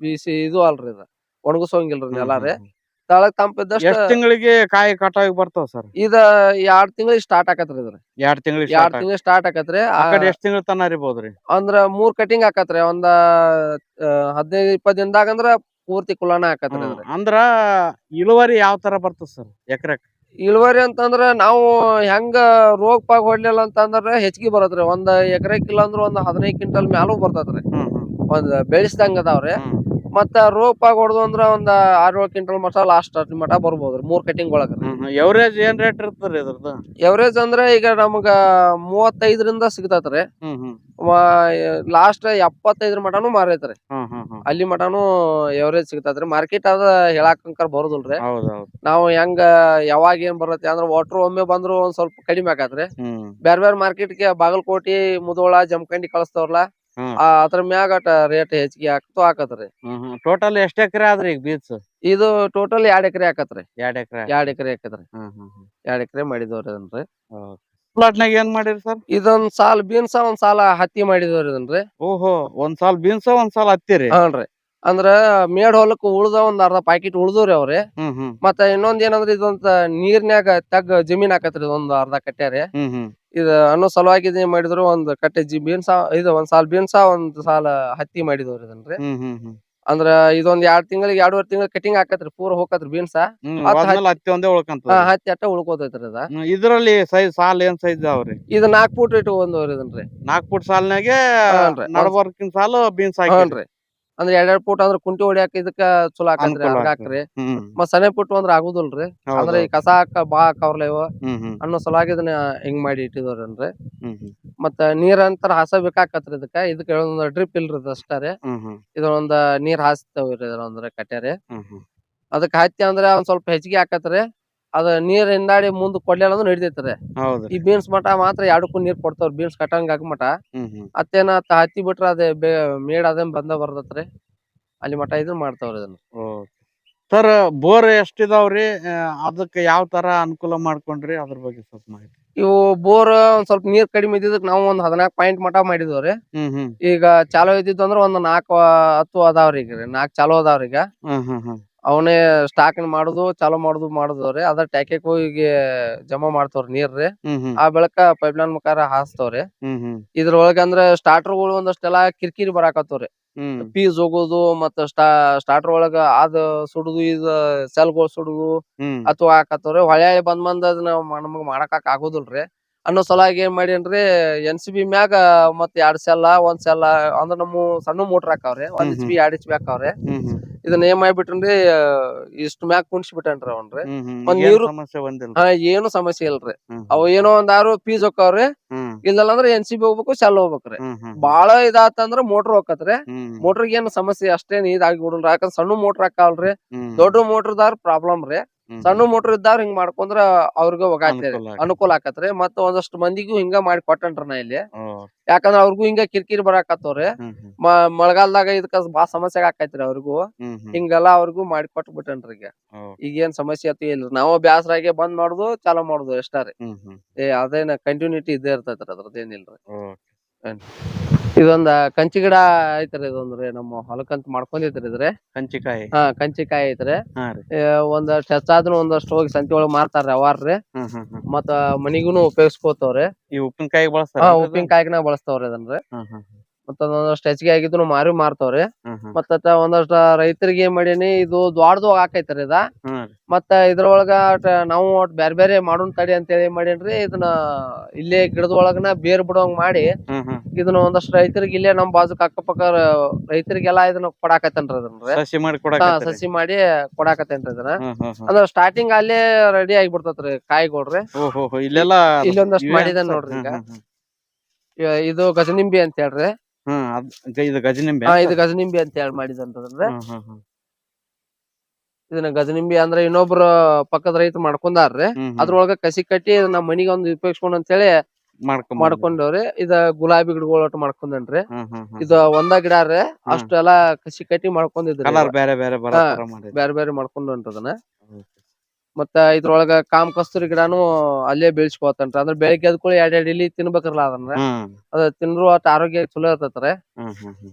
ಬಿಸಿ ಇದು ಅಲ್ರಿ. ಇದ ಒಣಗಿಸೋಂಗಿಲ್ರಿ ನೆಲ ರೀ. ತಳಗ್ ತಂಪಿದ್ದಷ್ಟ. ಎಷ್ಟ್ ತಿಂಗಳಿಗೆ ಕಾಯಿ ಕಟಾವ್ ಬರ್ತಾವ ಸರ್? ಇದ 2 ತಿಂಗಳಿಗೆ ಸ್ಟಾರ್ಟ್ ಆಕತ್ರಿ ಇದ್ರ. 2 ತಿಂಗಳಿಗೆ ಸ್ಟಾರ್ಟ್ ಆಕತ್ರಿ. ಎಷ್ಟ್ ತಿಂಗಳ ತನ ಇರ್ಬೋದ್ರಿ? ಅಂದ್ರ 3 ಕಟಿಂಗ್ ಆಕತ್ರಿ. ಒಂದ 15-20 ದಿನದಾಗ ಅಂದ್ರ ಪೂರ್ತಿ ಕುಲಾನ ಆಕತ್ರಿ. ಅಂದ್ರ ಇಳುವರಿ ಯಾವ ತರ ಬರ್ತದ ಸರ್ ಎಕರೆಕ್? ಇಳುವರಿ ಅಂತಂದ್ರ ನಾವು ಹೆಂಗ ರೋಗ ಪಾಗ ಹೊಡ್ಲಿಲ್ಲ ಅಂತಂದ್ರ ಹೆಚ್ಚಿಗೆ ಬರತ್ರಿ. ಒಂದ್ ಎಕರೆಕ್ ಇಲ್ಲ ಅಂದ್ರ ಒಂದ್ 15 ಕ್ವಿಂಟಲ್ ಮ್ಯಾಲೂ ಬರ್ತೈತ್ರಿ. ಒಂದ್ ಬೆಳೆಸ್ದಂಗ ಅದಾವ್ರಿ. ಮತ್ತ ರೋಗ ಪಾಗ ಹೊಡ್ದು ಅಂದ್ರ ಒಂದ್ 6-7 ಕ್ವಿಂಟಲ್ ಮಟ ಲಾಸ್ಟ್ ಮಟ ಬರ್ಬೋದ್ರಿ 3 ಕಟಿಂಗ್ ಒಳಗ. ಎವರೇಜ್ ಏನ್ ರೇಟ್ ಇರ್ತದ್ರಿ ಇದ್ರದ್ದು? ಎವರೇಜ್ ಅಂದ್ರ ಈಗ ನಮ್ಗ 35ರಿಂದ ಸಿಗ್ತೈತ್ರಿ. ಲಾಸ್ಟ್ 75 ಮಟಾನು ಮಾರೈತ್ರಿ. ಅಲ್ಲಿ ಮಟಾನು ಎವರೇಜ್ ಸಿಗ್ತೈತ್ರಿ. ಮಾರ್ಕೆಟ್ ಅದ ಹೇಳಾಕಂಕರ್ ಬರೋದಿಲ್ರಿ. ನಾವು ಹೆಂಗ ಯಾವಾಗ ಏನ್ ಬರತ್ತೆ ಅಂದ್ರ ವಾಟರ್ ಒಮ್ಮೆ ಬಂದ್ರು ಒಂದ್ ಸ್ವಲ್ಪ ಕಡಿಮೆ ಆಕತ್ರಿ. ಬೇರೆ ಮಾರ್ಕೆಟ್ಗೆ ಬಾಗಲಕೋಟೆ, ಮುಧೋಳ, ಜಮಖಂಡಿ ಕಳಿಸ್ತಾವ್ರಲ್ಲ, ಅದ್ರ ಮ್ಯಾಗ ರೇಟ್ ಹೆಚ್ಚಿಗೆ ಆಕತ್ರಿ. ಟೋಟಲ್ ಎಷ್ಟ್ ಎಕರೆ ಆದ್ರಿ ಈಗ ಬೀನ್ಸ್? ಇದು ಟೋಟಲ್ 2 ಎಕರೆ ಆಕತ್ರಿ. 2 ಎಕರೆ? 2 ಎಕರೆ ಆಕತ್ರಿ. 2 ಎಕರೆ ಮಾಡಿದವ್ರಿ ಅದನ್ರಿ. ಪ್ಲಾಟ್ ನಾಗ ಏನ್ ಮಾಡಿರಿ ಸರ್? ಇದೊಂದ್ ಸಾಲ್ ಬೀನ್ಸ, ಒಂದ್ ಸಾಲ ಹತ್ತಿ ಮಾಡಿದವ್ರಿ ಇದನ್ರಿ. ಓಹೋ, ಒಂದ್ ಸಾಲ್ ಬೀನ್ಸ, ಒಂದ್ ಸಾಲ್ ಹತ್ತಿರಿ? ಹ್ಞೂನ್ರಿ. ಅಂದ್ರ ಮೇಡ್ ಹೊಲಕ್ ಉಳ್ದ ಒಂದ್ ಅರ್ಧ ಪಾಕಿಟ್ ಉಳ್ದವ್ರಿ ಅವ್ರಿ. ಮತ್ತ ಇನ್ನೊಂದ್ ಏನಂದ್ರ ಇದೊಂದ್ ನೀರ್ನ್ಯಾಗ ಜಮೀನ್ ಆಕತ್ರಿ, ಒಂದ್ ಅರ್ಧ ಕಟ್ಟ್ಯಾರಿ. ಇದ ಅನ್ನೋ ಸಲುವಾಗಿ ಇದ್ ಮಾಡಿದ್ರು. ಒಂದ್ ಕಟ್ಟೆ ಬೀನ್ಸ, ಇದು ಒಂದ್ ಸಾಲ್ ಬೀನ್ಸ, ಒಂದ್ ಸಾಲ ಹತ್ತಿ ಮಾಡಿದವ್ರಿ ಇದನ್ರಿ. ಅಂದ್ರ ಇದೊಂದ್ 2 ತಿಂಗಳಿಗೆ 2.5 ತಿಂಗಳ ಕಟಿಂಗ್ ಆಕತ್ರಿ. ಪೂರ ಹೋಗತ್ರಿ ಬೀನ್ಸ. ಹತ್ತಿ ಒಂದೇ ಉಳ್ಕಂತ? ಹತ್ತಿ ಅಟ್ಟ ಉಳ್ಕೋತೈತ್ರಿ ಅದ. ಇದ್ರಲ್ಲಿ ಸಾಲ್ ಏನ್ ಸೈಜ್ ಅವ್ರಿ? ಇದು 4 ಫೂಟ್ ಇಟ್ಟು ಒಂದವ್ರಿ ಇದನ್ರಿ. 4 ಫೂಟ್ ಸಾಲ್ನಾಗೆ ನಡಬರ್ಕಿನ್ ಸಾಲು ಬೀನ್ಸ್ ಹಾಕ್ರಿ. ಅಂದ್ರ 2 ಫೂಟ್ ಅಂದ್ರ ಕುಂಟಿ ಹೊಡ್ಯಾಕ ಇದಕ್ಕ ಚಲೋ ಆಕತ್ರಿ, ಹಾಕ್ರಿ. ಮತ್ ಸಣ್ಣ ಫುಟ್ ಅಂದ್ರ ಆಗುದಿಲ್ರಿ. ಅಂದ್ರ ಈ ಕಸ ಬಾ ಹಾಕವ್ರಲ್ಲ ಇವ ಅನ್ನೋ ಸಲುವಾಗಿ ಇದನ್ನ ಹಿಂಗ್ ಮಾಡಿ ಇಟ್ಟಿದವ್ರನ್ರಿ. ಮತ್ತ ನೀರ್ ಅಂತರ ಹಾಸಬೇಕಾಕತ್ರಿ ಇದಕ್ಕ ಒಂದ್ ಡ್ರಿಪ್ ಇಲ್ರಿ ಅಷ್ಟೇ. ಇದೊಂದ್ ನೀರ್ ಹಾಸ್ತವ್ರಿ ಒಂದ್ರ ಕಟ್ಟ್ಯಾರಿ. ಅದಕ್ಕ ಹತ್ತಿ ಅಂದ್ರ ಒಂದ್ ಸ್ವಲ್ಪ ಹೆಚ್ಚಿಗೆ ಆಕತ್ರಿ. ಅದ ನೀರ್ ಹಿಂದಾಡಿ ಮುಂದ್ ಕೊಡ್ಲಿಲ್ಲ ಅಂದ್ರ ನಡಿತೈತ್ರಿ. ಈ ಬೀನ್ಸ್ ಮಟ ಮಾತ್ರ 2ಕ್ಕೂ ನೀರ್ ಕೊಡ್ತಾವ್ರಿ. ಬೀನ್ಸ್ ಕಟ್ಟಂಗ ಆಗ ಮಟ ಅತ್ತೇನ ಹತ್ತಿ ಬಿಟ್ರ ಅದೇ ಮೇಡ್ ಅದೇನ್ ಬಂದ ಬರ್ತೈತ್ರಿ. ಅಲ್ಲಿ ಮಟ ಇದನ್ ಮಾಡ್ತಾವ್ರಿ ಇದನ್ನ. ಸರ್ ಬೋರ್ ಎಷ್ಟಿದಾವ್ರಿ ಅದಕ್ಕೆ ಯಾವ ತರ ಅನುಕೂಲ ಮಾಡ್ಕೊಂಡ್ರಿ ಅದ್ರ ಬಗ್ಗೆ ಸ್ವಲ್ಪ ಮಾಹಿತಿ. ಇವು ಬೋರ್ ಒಂದ್ ಸ್ವಲ್ಪ ನೀರ್ ಕಡಿಮೆ ಇದ್ದಿದ್ದಕ್ ನಾವು ಒಂದ್ 14 ಪಾಯಿಂಟ್ ಮಟ ಮಾಡಿದ್ವಿ. ಈಗ ಚಾಲೋ ಇದ್ದಿದ್ದು ಅಂದ್ರ ಒಂದ್ 4 10 ಅದಾವ್ರಿ. ಈಗ 4 ಚಾಲೋ ಅದಾವ್ರಿ. ಈಗ ಅವನೇ ಸ್ಟಾಕ್ ಮಾಡುದು ಚಾಲೋ ಮಾಡುದ್ರಿ. ಅದ ಟ್ಯಾಕೆಕ್ ಹೋಗಿ ಜಮಾ ಮಾಡ್ತವ್ರಿ ನೀರ್ರಿ. ಆ ಬೆಳಕ ಪೈಪ್ಲೈನ್ ಮುಖಾಂತರ ಹಾಸ್ತವ್ರಿ. ಇದ್ರೊಳಗ ಅಂದ್ರ ಸ್ಟಾರ್ಟರ್ಗಳು ಒಂದಷ್ಟೆಲ್ಲಾ ಕಿರಿಕಿರಿ ಬರಾಕತ್ತವ್ರಿ. ಪೀಸ್ ಹೋಗೋದು ಮತ್ತ ಸ್ಟಾರ್ಟರ್ ಒಳಗ ಅದ್ ಸುಡುದು ಇದ ಸೆಲ್ಗಳು ಸುಡುದು ಅಥವಾ ಹಾಕತ್ತವ್ರಿ. ಹೊಳೆ ಬಂದ್ ಅದನ್ನ ನಮಗ್ ಮಾಡಕ್ ಆಗೋದಿಲ್ರಿ ಅನ್ನೋ ಸಲುವಾಗಿ ಏನ್ ಮಾಡೇನ್ರಿ NCB ಮ್ಯಾಗ ಮತ್ 2 ಸೆಲ್ಲ 1 ಸೆಲ್ಲ ಅಂದ್ರ ನಮ್ಮ ಸಣ್ಣ ಮೋಟರ್ ಹಾಕಾವ್ರಿ. 1 HP 2 HP ಹಾಕಾವ್ರಿ. ಇದನ್ನ ಏನ್ ಮಾಡ್ಬಿಟ್ರಿ ಇಷ್ಟ ಮ್ಯಾಗ ಕುಣಿಸ್ಬಿಟ್ಟನ್ರಿ ಅವನ್ರಿ. ಒಂದ್ ನೀರು ಏನು ಸಮಸ್ಯೆ ಇಲ್ರಿ. ಅವ್ ಏನೋ ಒಂದ್ 6 ಪೀಸ್ ಹೋಗ್ತಾವ್ರಿ. ಇಲ್ಲಲ್ಲ ಅಂದ್ರ NCB ಹೋಗ್ಬೇಕು ಸೆಲ್ ಹೋಗ್ಬೇಕ್ರಿ. ಬಾಳ ಇದಾತಂದ್ರ ಮೋಟರ್ ಹೋಗತ್ರಿ. ಮೋಟರ್ಗೆ ಏನ್ ಸಮಸ್ಯೆ ಅಷ್ಟೇನ್ ಇದಾಗಿ ಬಿಡಲ್ರಿ. ಯಾಕಂದ್ರ ಸಣ್ಣ ಮೋಟರ್ ಹಾಕಾವಲ್ರಿ. ದೊಡ್ಡ ಮೋಟರ್ದಾರ್ ಪ್ರಾಬ್ಲಮ್ ರೀ. ಸಣ್ಣ ಮೋಟರ್ ಇದ್ದಾರ ಹಿಂಗ್ ಮಾಡ್ಕೊಂಡ್ರ ಅವ್ರಿಗೆ ಅನುಕೂಲ ಆಕತ್ರಿ. ಮತ್ತ ಒಂದಷ್ಟು ಮಂದಿಗೂ ಹಿಂಗ ಮಾಡಿ ಕೊಟ್ಟನ್ರಿ ನಾ ಇಲ್ಲಿ. ಯಾಕಂದ್ರ ಅವ್ರಿಗೂ ಹಿಂಗ ಕಿರಿಕಿರಿ ಬರಾಕತ್ತವ್ರಿ. ಮಳೆಗಾಲದಾಗ ಇದಕ್ಕ ಬಾಳ ಸಮಸ್ಯೆ ಆಕೈತ್ರಿ ಅವ್ರಿಗೂ. ಹಿಂಗೆಲ್ಲಾ ಅವ್ರಿಗೂ ಮಾಡಿ ಕೊಟ್ಟ ಬಿಟ್ಟನ್ರಿ. ಈಗ ಏನ್ ಸಮಸ್ಯೆ ಆತು ಇಲ್ರಿ. ನಾವು ಬ್ಯಾಸರಾಗೆ ಬಂದ್ ಮಾಡುದು ಚಾಲೋ ಮಾಡುದು ಎಷ್ಟಾರಿ. ಅದೇನ ಕಂಟಿನ್ಯೂಟಿ ಇದ್ದೇ ಇರ್ತೈತ್ರಿ. ಅದ್ರದ್ದೇನಿಲ್ರಿ. ಇದೊಂದ ಕಂಚಿ ಗಿಡ ಐತ್ರಿ. ಇದೊಂದ್ರಿ ನಮ್ಮ ಹೊಲಕ್ಕಂತ ಮಾಡ್ಕೊಂಡಿದ್ರಿ ಇದ್ರಿ ಕಂಚಿಕಾಯಿ. ಕಂಚಿಕಾಯಿ ಐತ್ರಿ. ಒಂದಷ್ಟ್ ಹೆಚ್ಚಾದ್ರೂ ಒಂದಷ್ಟು ಹೋಗಿ ಸಂತಿ ಒಳಗ್ ಮಾರ್ತಾರ್ರಿ ಅವಾರ್ರಿ. ಮತ್ತ ಮನಿಗೂನು ಉಪಯೋಗಿಸ್ಕೋತವ್ರಿ. ಈ ಉಪ್ಪಿನಕಾಯಿ ಬಳಸ್ತಾರ. ಉಪ್ಪಿನಕಾಯಿನ ಬಳಸ್ತಾವ್ರಿ ಅದನ್ರಿ. ಮತ್ತ ಒಂದಷ್ಟು ಹೆಚ್ಚಿಗೆ ಆಗಿದ್ರು ಮಾರ್ತಾವ್ರಿ. ಮತ್ತ ಒಂದಷ್ಟ ರೈತರಿಗೆ ಏನ್ ಮಾಡೀನಿ ಇದು ದ್ವಾಡ್ದು ಆಕೈತ್ರಿ ಇದ. ಮತ್ತ ಇದ್ರೊಳಗ ನಾವು ಬ್ಯಾರೆ ಬ್ಯಾರೆ ಮಾಡೋನ್ ತಡಿ ಅಂತ ಹೇಳಿ ಏನ್ ಮಾಡೇನ್ರಿ ಇದನ್ನ ಇಲ್ಲೇ ಗಿಡದ ಒಳಗನ ಬೇರ್ ಬಿಡೋಂಗ್ ಮಾಡಿ ಇದನ್ನ ಒಂದಷ್ಟು ರೈತರಿಗೆ ಇಲ್ಲೇ ನಮ್ ಬಾಜುಕ್ ಅಕ್ಕಪಕ್ಕ ರೈತರಿಗೆಲ್ಲಾ ಇದನ್ನ ಕೊಡಾಕತ್ತೇನ್ರಿ. ಅದನ್ನ ಸಸಿ ಮಾಡಿ ಕೊಡಾಕತ್ತೇನ್ರಿ ಇದನ್ನ. ಅಂದ್ರ ಸ್ಟಾರ್ಟಿಂಗ್ ಅಲ್ಲೇ ರೆಡಿ ಆಗಿಬಿಡ್ತತ್ರಿ ಕಾಯಿಗೊಳ್ರಿ. ಇಲ್ಲೊಂದಷ್ಟು ಮಾಡಿದ ನೋಡ್ರಿ. ಈಗ ಇದು ಗಜನಿಂಬಿ ಅಂತ ಹೇಳ್ರಿ. ಇದು ಗಜನಿಂಬಿ ಅಂತ ಹೇಳಿ ಮಾಡಿದಂತಂದ್ರೆ ಇದನ್ನ ಗಜನಿಂಬಿ ಅಂದ್ರೆ ಇನ್ನೊಬ್ರು ಪಕ್ಕದ ರೈತ ಮಾಡ್ಕೊಂಡಾರ್ರಿ. ಅದ್ರೊಳಗ ಕಸಿ ಕಟ್ಟಿ ನಮ್ ಮನಿಗೆ ಒಂದು ಉಪಯೋಗಿಸ್ಕೊಂಡ್ ಅಂತ ಹೇಳಿ ಮಾಡ್ಕೊಂಡವ್ರಿ. ಇದ ಗುಲಾಬಿ ಗಿಡಗಳು ಒಟ್ಟು ಮಾಡ್ಕೊಂಡನ್ರಿ. ಇದು ಒಂದ ಗಿಡ ರೀ. ಅಷ್ಟೆಲ್ಲಾ ಕಸಿ ಕಟ್ಟಿ ಮಾಡ್ಕೊಂಡಿದ್ರಿ. ಬ್ಯಾರೆ ಬ್ಯಾರೆ ಮಾಡ್ಕೊಂಡಂತದನ್ನ. ಮತ್ತ ಇದ್ರೊಳಗ ಕಾಮ್ ಕಸ್ತೂರಿ ಗಿಡಾನು ಅಲ್ಲೇ ಬೆಳೆಸ್ಕೋತನ್ರಿ. ಅಂದ್ರ ಬೆಳಿಗ್ಗೆ ಎದ್ಕೂಳ 2 ಇಲಿ ತಿನ್ಬೇಕ್ರಲ್ಲ ಅದನ್ನ. ಅದ ತಿಂದ್ರು ಅಟ್ ಆರೋಗ್ಯ ಚಲೋ ಇರ್ತೈತ್ರಿ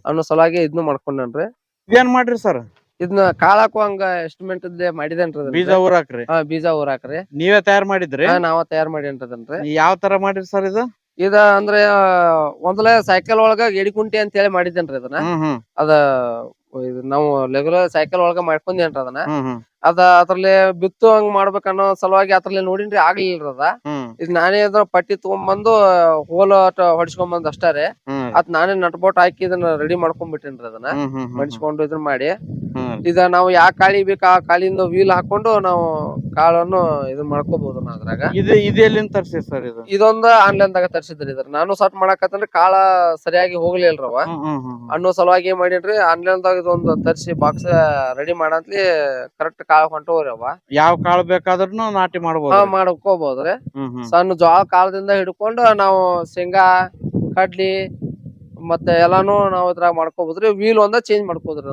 ಅನ್ನೋ ಸಲುವಾಗಿ ಇದನ್ನು ಮಾಡ್ಕೊಂಡನ್ರಿ. ಏನ್ ಮಾಡ್ರಿ ಸರ್ ಇದನ್ನ ಕಾಳಾಕುವಂಗ ಎಸ್ಟಿಮೇಟ್ ಮಾಡಿದೇನ್ರಿ. ಬೀಜ ಊರಾಕ್ರಿ. ಬೀಜ ಊರಾಕ್ರಿ. ನೀವೇ ತಯಾರ್ ಮಾಡಿದ್ರಿ? ನಾವ ತಯಾರ್ ಮಾಡೇನ್ರಿ. ಯಾವ ತರ ಮಾಡಿರಿ ಸರ್ ಇದು? ಅಂದ್ರೆ ಒಂದ್ಲೆ ಸೈಕಲ್ ಒಳಗ ಎಡಿಕುಂಟಿ ಅಂತ ಹೇಳಿ ಮಾಡಿದ್ದೇನ್ರಿ ಇದನ್ನ. ಅದ ನಾವು ರೆಗ್ಯುಲರ್ ಸೈಕಲ್ ಒಳಗ ಮಾಡ್ಕೊಂಡೇನ್ರಿ ಅದನ್ನ. ಅದ್ರಲ್ಲಿ ಬಿತ್ತು ಹಂಗ್ ಮಾಡ್ಬೇಕನ್ನೋ ಸಲುವಾಗಿ ಅದ್ರಲ್ಲಿ ನೋಡಿನ್ರಿ ಆಗ್ಲಿಲ್ರಿ ಅದ. ಇದ್ ನಾನೇ ಅದ್ರ ಪಟ್ಟಿ ತಗೊಂಡ್ಬಂದು ಹೋಲ್ ಹೊಡಿಸ್ಕೊಂಡ್ ಬಂದ್ ಅಷ್ಟಾರೆ. ಅದ್ ನಾನೇ ನಟ್ಬೋಟ್ ಹಾಕಿ ಇದನ್ನ ರೆಡಿ ಮಾಡ್ಕೊಂಡ್ ಬಿಟ್ಟೇನ್ರಿ. ಅದನ್ನ ಮಡಿಸ್ಕೊಂಡು ಇದನ್ನ ಮಾಡಿ ಇದ ನಾವು ಯಾವ ಕಾಳಿ ಬೇಕು ಆ ಕಾಳಿಂದ ವೀಲ್ ಹಾಕೊಂಡು ನಾವು ಕಾಳನ್ನು ಇದನ್ನ ಮಾಡ್ಕೋಬಹುದು. ಅದ್ರಾಗ ಇದೆಲ್ಲಿಂದ ತರ್ಸಿ ಸರ್? ಇದೊಂದು ಆನ್ಲೈನ್ ದಾಗ ತರ್ಸಿದ್ರಿ. ಇದ್ರ ನಾನು ಸಟ್ ಮಾಡಕತ್ತಂದ್ರೆ ಕಾಳ ಸರಿಯಾಗಿ ಹೋಗ್ಲಿಲ್ರವ ಅನ್ನೋ ಸಲುವಾಗಿ ಏನ್ ಮಾಡೇನ್ರಿ ಆನ್ಲೈನ್ ದಾಗ ಇದೊಂದು ತರ್ಸಿ ಬಾಕ್ಸ್ ರೆಡಿ ಮಾಡಂತ್ಲಿ ಕರೆಕ್ಟ್ ಕಾಳ ಹೊಂಟವ್ರಿ ಅವ. ಯಾವ ಕಾಳು ಬೇಕಾದ್ರೂ ನಾಟಿ ಮಾಡ್ಕೋಬಹುದ್ರಿ. ಸಣ್ಣ ಜೋಳ ಕಾಳದಿಂದ ಹಿಡ್ಕೊಂಡು ನಾವು ಶೇಂಗಾ ಕಡ್ಲಿ ಮತ್ತೆ ಎಲ್ಲಾನು ನಾವ್ ಇದ್ರಾಗ ಮಾಡ್ಕೋಬಹುದ್ರಿ. ವೀಲ್ ಒಂದ ಚೇಂಜ್ ಮಾಡ್ಕೋದ್ರಿ.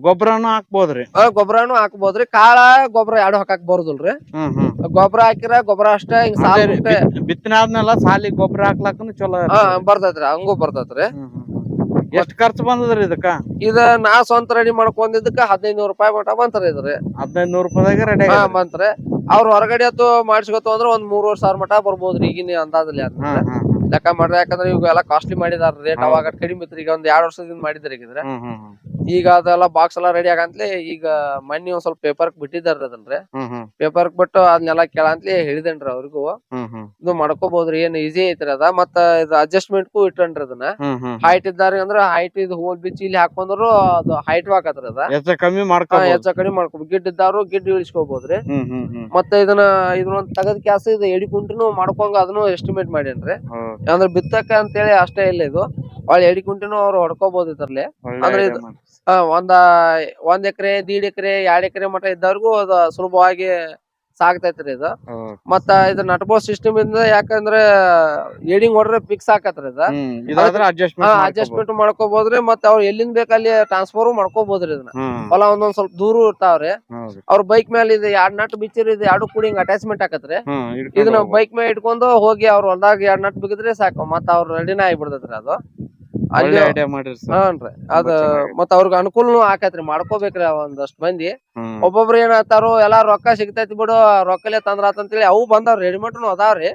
ಗೊಬ್ಬರನು ಹಾಕ್ಬೋದ್ರಿ. ಗೊಬ್ಬರನು ಹಾಕ್ಬೋದ್ರಿ. ಕಾಳ ಗೊಬ್ಬರ 2 ಹಾಕಕ್ ಬರುದಿಲ್ರಿ. ಗೊಬ್ಬರ ಹಾಕಿರ ಗೊಬ್ಬರ ಅಷ್ಟೇ ಬಿತ್ತನೆ ಆದ್ಮೇಲೆ ಸಾಲಿಗೆ ಗೊಬ್ಬರ ಹಾಕ್ಲಕ್ಕನು ಚಲೋ ಬರ್ತೈತ್ರಿ. ಹಂಗೂ ಬರ್ತೈತ್ರಿ. ಎಷ್ಟ್ ಖರ್ಚು ಬಂದದ್ರಿ ಇದಕ್ಕ? ನಾ ಸ್ವಂತ ರೆಡಿ ಮಾಡ್ಕೊಂಡಿದ್ದಕ್ಕ 1500 ರೂಪಾಯಿ ಮಟ ಬಂತ್ರಿ. ಇದ್ರಿ 1500 ರೂಪಾಯಿದಾಗ ರೆಡಿ ಬಂತ್ರಿ. ಅವ್ರ ಹೊರಗಡೆ ಅತ್ತು ಮಾಡಿಸ್ಕೊತ ಅಂದ್ರ ಒಂದ್ 3000 ಮಟ ಬರ್ಬೋದ್ರಿ ಈಗಿನ ಅಂದಾಜಲ್ಲಿ. ಲೆಕ್ಕ ಮಾಡ್ರಿ. ಯಾಕಂದ್ರೆ ಇವೆಲ್ಲ ಕಾಸ್ಟ್ಲಿ ಮಾಡಿದಾರ ರೇಟ್. ಅವಾಗ ಕಡಿಮೆ ಇತ್ರಿ. ಈಗ ಒಂದ್ 2 ವರ್ಷದಿಂದ ಮಾಡಿದ್ರಿ. ಈಗ ಅದೆಲ್ಲ ಬಾಕ್ಸ್ ಎಲ್ಲಾ ರೆಡಿ ಆಗಂತ್ಲಿ ಈಗ ಮಣ್ಣಿ ಒಂದ್ ಸ್ವಲ್ಪ ಪೇಪರ್ ಬಿಟ್ಟಿದಾರ. ಅದನ್ರಿ ಪೇಪರ್ ಬಿಟ್ಟು ಅದನ್ನೆಲ್ಲಾ ಕೇಳಂತ್ಲಿ ಹೇಳಿದೇನ್ರಿ ಅವ್ರಿಗೂ. ಇದು ಮಾಡ್ಕೋಬಹುದ್ರಿ. ಏನ್ ಈಸಿ ಐತ್ರಿ ಅದ. ಮತ್ತ ಇದು ಅಡ್ಜಸ್ಟ್ಮೆಂಟ್ಗೂ ಇಟ್ಟನ್ರಿ ಅದನ್ನ. ಹೈಟ್ ಇದ್ದಾರ ಅಂದ್ರ ಹೈಟ್ ಇದು ಹೋಲ್ ಬಿಚ್ಚಿ ಇಲ್ಲಿ ಹಾಕೊಂಡ್ರು ಅದು ಹೈಟ್ ಹಾಕತ್ರಿ. ಅದ ಹೆಚ್ಚ ಕಡಿಮೆ ಮಾಡ್ಕೋಬಹುದು. ಗಿಡ್ ಇದ್ದಾರು ಗಿಡ್ ಇಳಿಸ್ಕೋಬಹುದ್ರಿ. ಮತ್ತೆ ಇದನ್ನ ತಗದ್ ಕ್ಯಾಸ ಇದು ಎಡಿಕುಂಟಿನು ಮಾಡ್ಕೊಂಡ್ ಅದನ್ನು ಎಸ್ಟಿಮೇಟ್ ಮಾಡೇನ್ರಿ. ಅಂದ್ರೆ ಬಿತ್ತಕ ಅಂತ ಹೇಳಿ ಅಷ್ಟೇ ಇಲ್ಲ. ಇದು ಒಳ್ಳೆ ಎಡಿಕುಂಟಿನು ಅವ್ರು ಹೊಡ್ಕೋಬಹುದು ಇದ್ರಲ್ಲಿ. ಅಂದ್ರೆ ಇದು ಒಂದ್ ಎಕರೆ 1.5 ಎಕರೆ 2 ಎಕರೆ ಮಟ ಇದ್ದವ್ರಿಗೂ ಅದು ಸುಲಭವಾಗಿ ಸಾಕ್ತೈತ್ರಿ ಇದು. ಮತ್ತ ಇದು ನಟ್ಬೋಲ್ಟ್ ಸಿಸ್ಟಮ್ ಇಂದ ಯಾಕಂದ್ರ ಏಡಿಂಗ್ ಹೊಡ್ರೆ ಫಿಕ್ಸ್ ಆಕತ್ರಿ ಇದು. ಅಡ್ಜಸ್ಟ್ಮೆಂಟ್ ಮಾಡ್ಕೋಬಹುದ್ರಿ. ಮತ್ತ ಅವ್ರ ಎಲ್ಲಿಂದ ಬೇಕಲ್ಲಿ ಟ್ರಾನ್ಸ್ಫರ್ ಮಾಡ್ಕೋಬಹುದ್ರಿ ಇದನ್ನ. ಹೊಲ ಒಂದೊಂದ್ ಸ್ವಲ್ಪ ದೂರ ಇರ್ತಾವ್ರಿ. ಅವ್ರ ಬೈಕ್ ಮೇಲೆ ಇದು 2 ನಟ್ ಬಿಚ್ಚಿರಿ, ಇದು 2 ಕೂಡಿ ಅಟ್ಯಾಚ್ಮೆಂಟ್ ಆಕತ್ರಿ. ಇದನ್ನ ಬೈಕ್ ಮೇಲೆ ಇಟ್ಕೊಂಡು ಹೋಗಿ ಅವ್ರ ಹೊಲ್ದಾಗ 2 ನಟ್ ಬಿಗಿದ್ರೆ ಸಾಕು, ಮತ್ತ ಅವ್ರ ರೆಡಿನ ಆಗಿಬಿಡ್ತೈತ್ರಿ ಅದು. ಅಲ್ಲಿ ಹ್ಞೂನ್ರಿ ಅದ ಮತ್ತ ಅವ್ರಿಗೆ ಅನುಕೂಲನು ಆಕತ್ರಿ, ಮಾಡ್ಕೋಬೇಕ್ರಿ ಒಂದಷ್ಟ್ ಮಂದಿ. ಒಬ್ಬೊಬ್ರು ಏನಾಗ್ತಾರೋ ಎಲ್ಲಾ ರೊಕ್ಕ ಸಿಗ್ತೈತಿ ಬಿಡು, ರೊಕ್ಕಲೆ ತಂದ್ರ ಅಂತೇಳಿ ಅವು ಬಂದಾವ್ರಿ, ರೆಡಿಮೇಡ್ನು ಅದಾವ್ರಿ.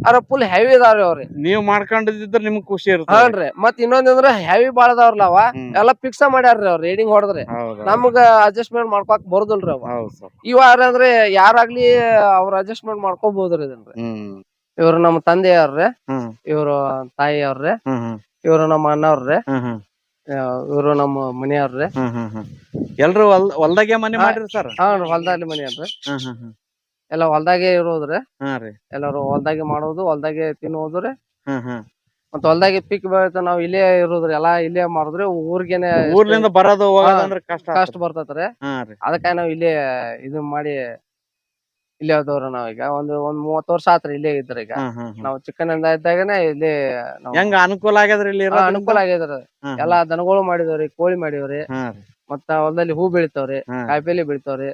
ಅದ್ರ ಫುಲ್ ಹೆವಿ ಅದಾವ್ರಿ ಅವ್ರಿ. ನೀವ್ ಮಾಡ್ಕೊಂಡಿದ್ರ ನಿಮ್ಗ್ ಖುಷಿ ಇರುತ್ತೆ. ಹ್ಞೂನ್ರಿ. ಮತ್ ಇನ್ನೊಂದಂದ್ರ ಹೆವಿ ಬಾಳ ಅದಾವ್ರಲ್ಲ ಅವ ಎಲ್ಲಾ ಫಿಕ್ಸ್ ಮಾಡ್ಯಾರ್ರಿ ಅವ್ರ ರೇಡಿಂಗ್ ಹೊಡದ್ರಿ. ನಮ್ಗ ಅಡ್ಜಸ್ಟ್ಮೆಂಟ್ ಮಾಡ್ಕೊಕ್ ಬರುದಿಲ್ರಿ ಅವ. ಇವಾರ ಅಂದ್ರೆ ಯಾರಾಗ್ಲಿ ಅವ್ರ ಅಡ್ಜಸ್ಟ್ಮೆಂಟ್ ಮಾಡ್ಕೋಬಹುದ್ರಿ ಇದನ್ರಿ. ಇವ್ರು ನಮ್ಮ ತಂದೆಯವ್ರಿ, ಇವ್ರು ತಾಯಿಯವ್ರಿ, ಇವ್ರು ನಮ್ಮ ಅಣ್ಣವ್ರಿ, ಇವ್ರು ನಮ್ಮ ಮನೆಯವ್ರಿ. ಎಲ್ರು ಹೊಲ್ದಾಗೆ ಮನೆ ಮಾಡಿರಿ ಸರ್? ಹೊಲ್ದಾಗ್ಲಿ ಮನಿ ಅಲ್ರಿ. ಎಲ್ಲಾ ಹೊಲ್ದಾಗೆ ಇರೋದ್ರಿ. ಎಲ್ಲಾರು ಹೊಲ್ದಾಗೆ ಮಾಡೋದು, ಹೊಲ್ದಾಗೆ ತಿನ್ನೋದ್ರಿ. ಮತ್ತ ಹೊಲ್ದಾಗೆ ಪಿಕ್ ಬೆಳಿತ ನಾವ್ ಇಲ್ಲೇ ಇರೋದ್ರಿ, ಎಲ್ಲಾ ಇಲ್ಲೇ ಮಾಡುದ್ರಿ. ಊರ್ಗೇನೆ ಊರ್ಲಿಂದ ಬರೋದು ಹೋಗೋದಂದ್ರ ಕಷ್ಟ ಬರ್ತೈತ್ರಿ. ಅದಕ್ಕ ನಾವ್ ಇಲ್ಲೇ ಇದು ಮಾಡಿ ಇಲ್ಲೇ ಹೋದವ್ರ ನಾವೀಗ ಒಂದ್ 30 ವರ್ಷ ಆತ್ರಿ ಇಲ್ಲೇ ಇದ್ರಿ. ಈಗ ನಾವ್ ಚಿಕ್ಕನಿಂದ ಇದ್ದಾಗನೆ ಇಲ್ಲಿ ಹೆಂಗ ಅನುಕೂಲ ಆಗ್ಯದ್ರಿ ಇಲ್ಲಿ? ಅನುಕೂಲ ಆಗ್ಯದ್ರಿ. ಎಲ್ಲಾ ದನಗಳು ಮಾಡಿದವ್ರಿ, ಕೋಳಿ ಮಾಡಿದವ್ರಿ. ಮತ್ತ ಹೊಲದಲ್ಲಿ ಹೂ ಬೆಳಿತಾವ್ರಿ, ಕಾಯಿಪಲ್ಲೆ ಬೆಳಿತಾವ್ರಿ.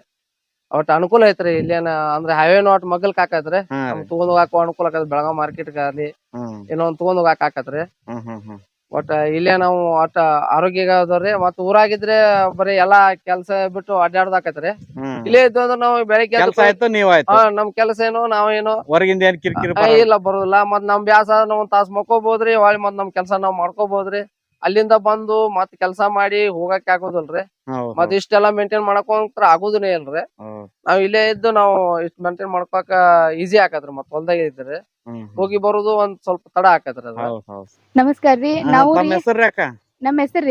ಒಟ್ ಅನುಕೂಲ ಐತ್ರಿ. ಇಲ್ಲೇನ ಅಂದ್ರೆ ಹೈವೇನು ಒಟ್ ಮಗ್ಗಲ್ಕ್ ಹಾಕತ್ರಿ. ತಗೊಂಡ್ ಹೋಗಾಕ ಅನುಕೂಲ ಆಕತ್ರಿ. ಬೆಳಗಾವ್ ಮಾರ್ಕೆಟ್ ಆಗ್ಲಿ ಇನ್ನೊಂದ್ ತಗೊಂಡ್ ಹೋಗಾಕ ಹಾಕತ್ರಿ. ಒಟ್ಟ ಇಲ್ಲೇ ನಾವು ಒಟ್ಟ ಆರೋಗ್ಯದವ್ರಿ. ಮತ್ ಊರಾಗಿದ್ರೆ ಬರೀ ಎಲ್ಲಾ ಕೆಲ್ಸ ಬಿಟ್ಟು ಅಡ್ಡಾಡ್ದಾಕತ್ರಿ. ಇಲ್ಲೇ ಇದ್ದು ಅಂದ್ರೆ ನಾವು ಬೆಳಿಗ್ಗೆ ನಮ್ ಕೆಲ್ಸ ಏನು ನಾವೇನು ಹೊರಗಿಂದ ಏನ್ ಕಿರಿಕಿರಿ ಇಲ್ಲ ಬರುದಿಲ್ಲ. ಮತ್ ನಮ್ ಬ್ಯಾಸ ನಾವ್ ಒಂದ್ ತಾಸ್ ಮಕ್ಕೋಬಹುದ್ರಿ. ಹೊಳ್ಳಿ ಮತ್ ನಮ್ ಕೆಲ್ಸ ನಾವ್ ಮಾಡ್ಕೋಬಹುದ್ರಿ. ಅಲ್ಲಿಂದ ಬಂದು ಮತ್ ಕೆಲ್ಸ ಮಾಡಿ ಹೋಗಕ್ ಆಗೋದಿಲ್ರಿ. ಮತ್ ಇಷ್ಟೆಲ್ಲಾ ಮೇಂಟೈನ್ ಮಾಡಕೊಂತ್ರ ಆಗುದಿನೇ ಇಲ್ರಿ. ನಾವ್ ಇಲ್ಲೇ ಇದ್ದು ನಾವು ಇಷ್ಟ ಮೇಂಟೈನ್ ಮಾಡ್ಕೊಕ ಈಸಿ ಆಕತ್ರಿ. ಮತ್ ಹೊಲ್ದಾಗ ಇದ್ರಿ ಹೋಗಿ ಬರುದು ಒಂದ್ ಸ್ವಲ್ಪ ತಡ ಆಕತ್ರಿ ಅದ. ನಮಸ್ಕಾರ್ರಿ. ನಾವು ನಮ್ಮ ಹೆಸರು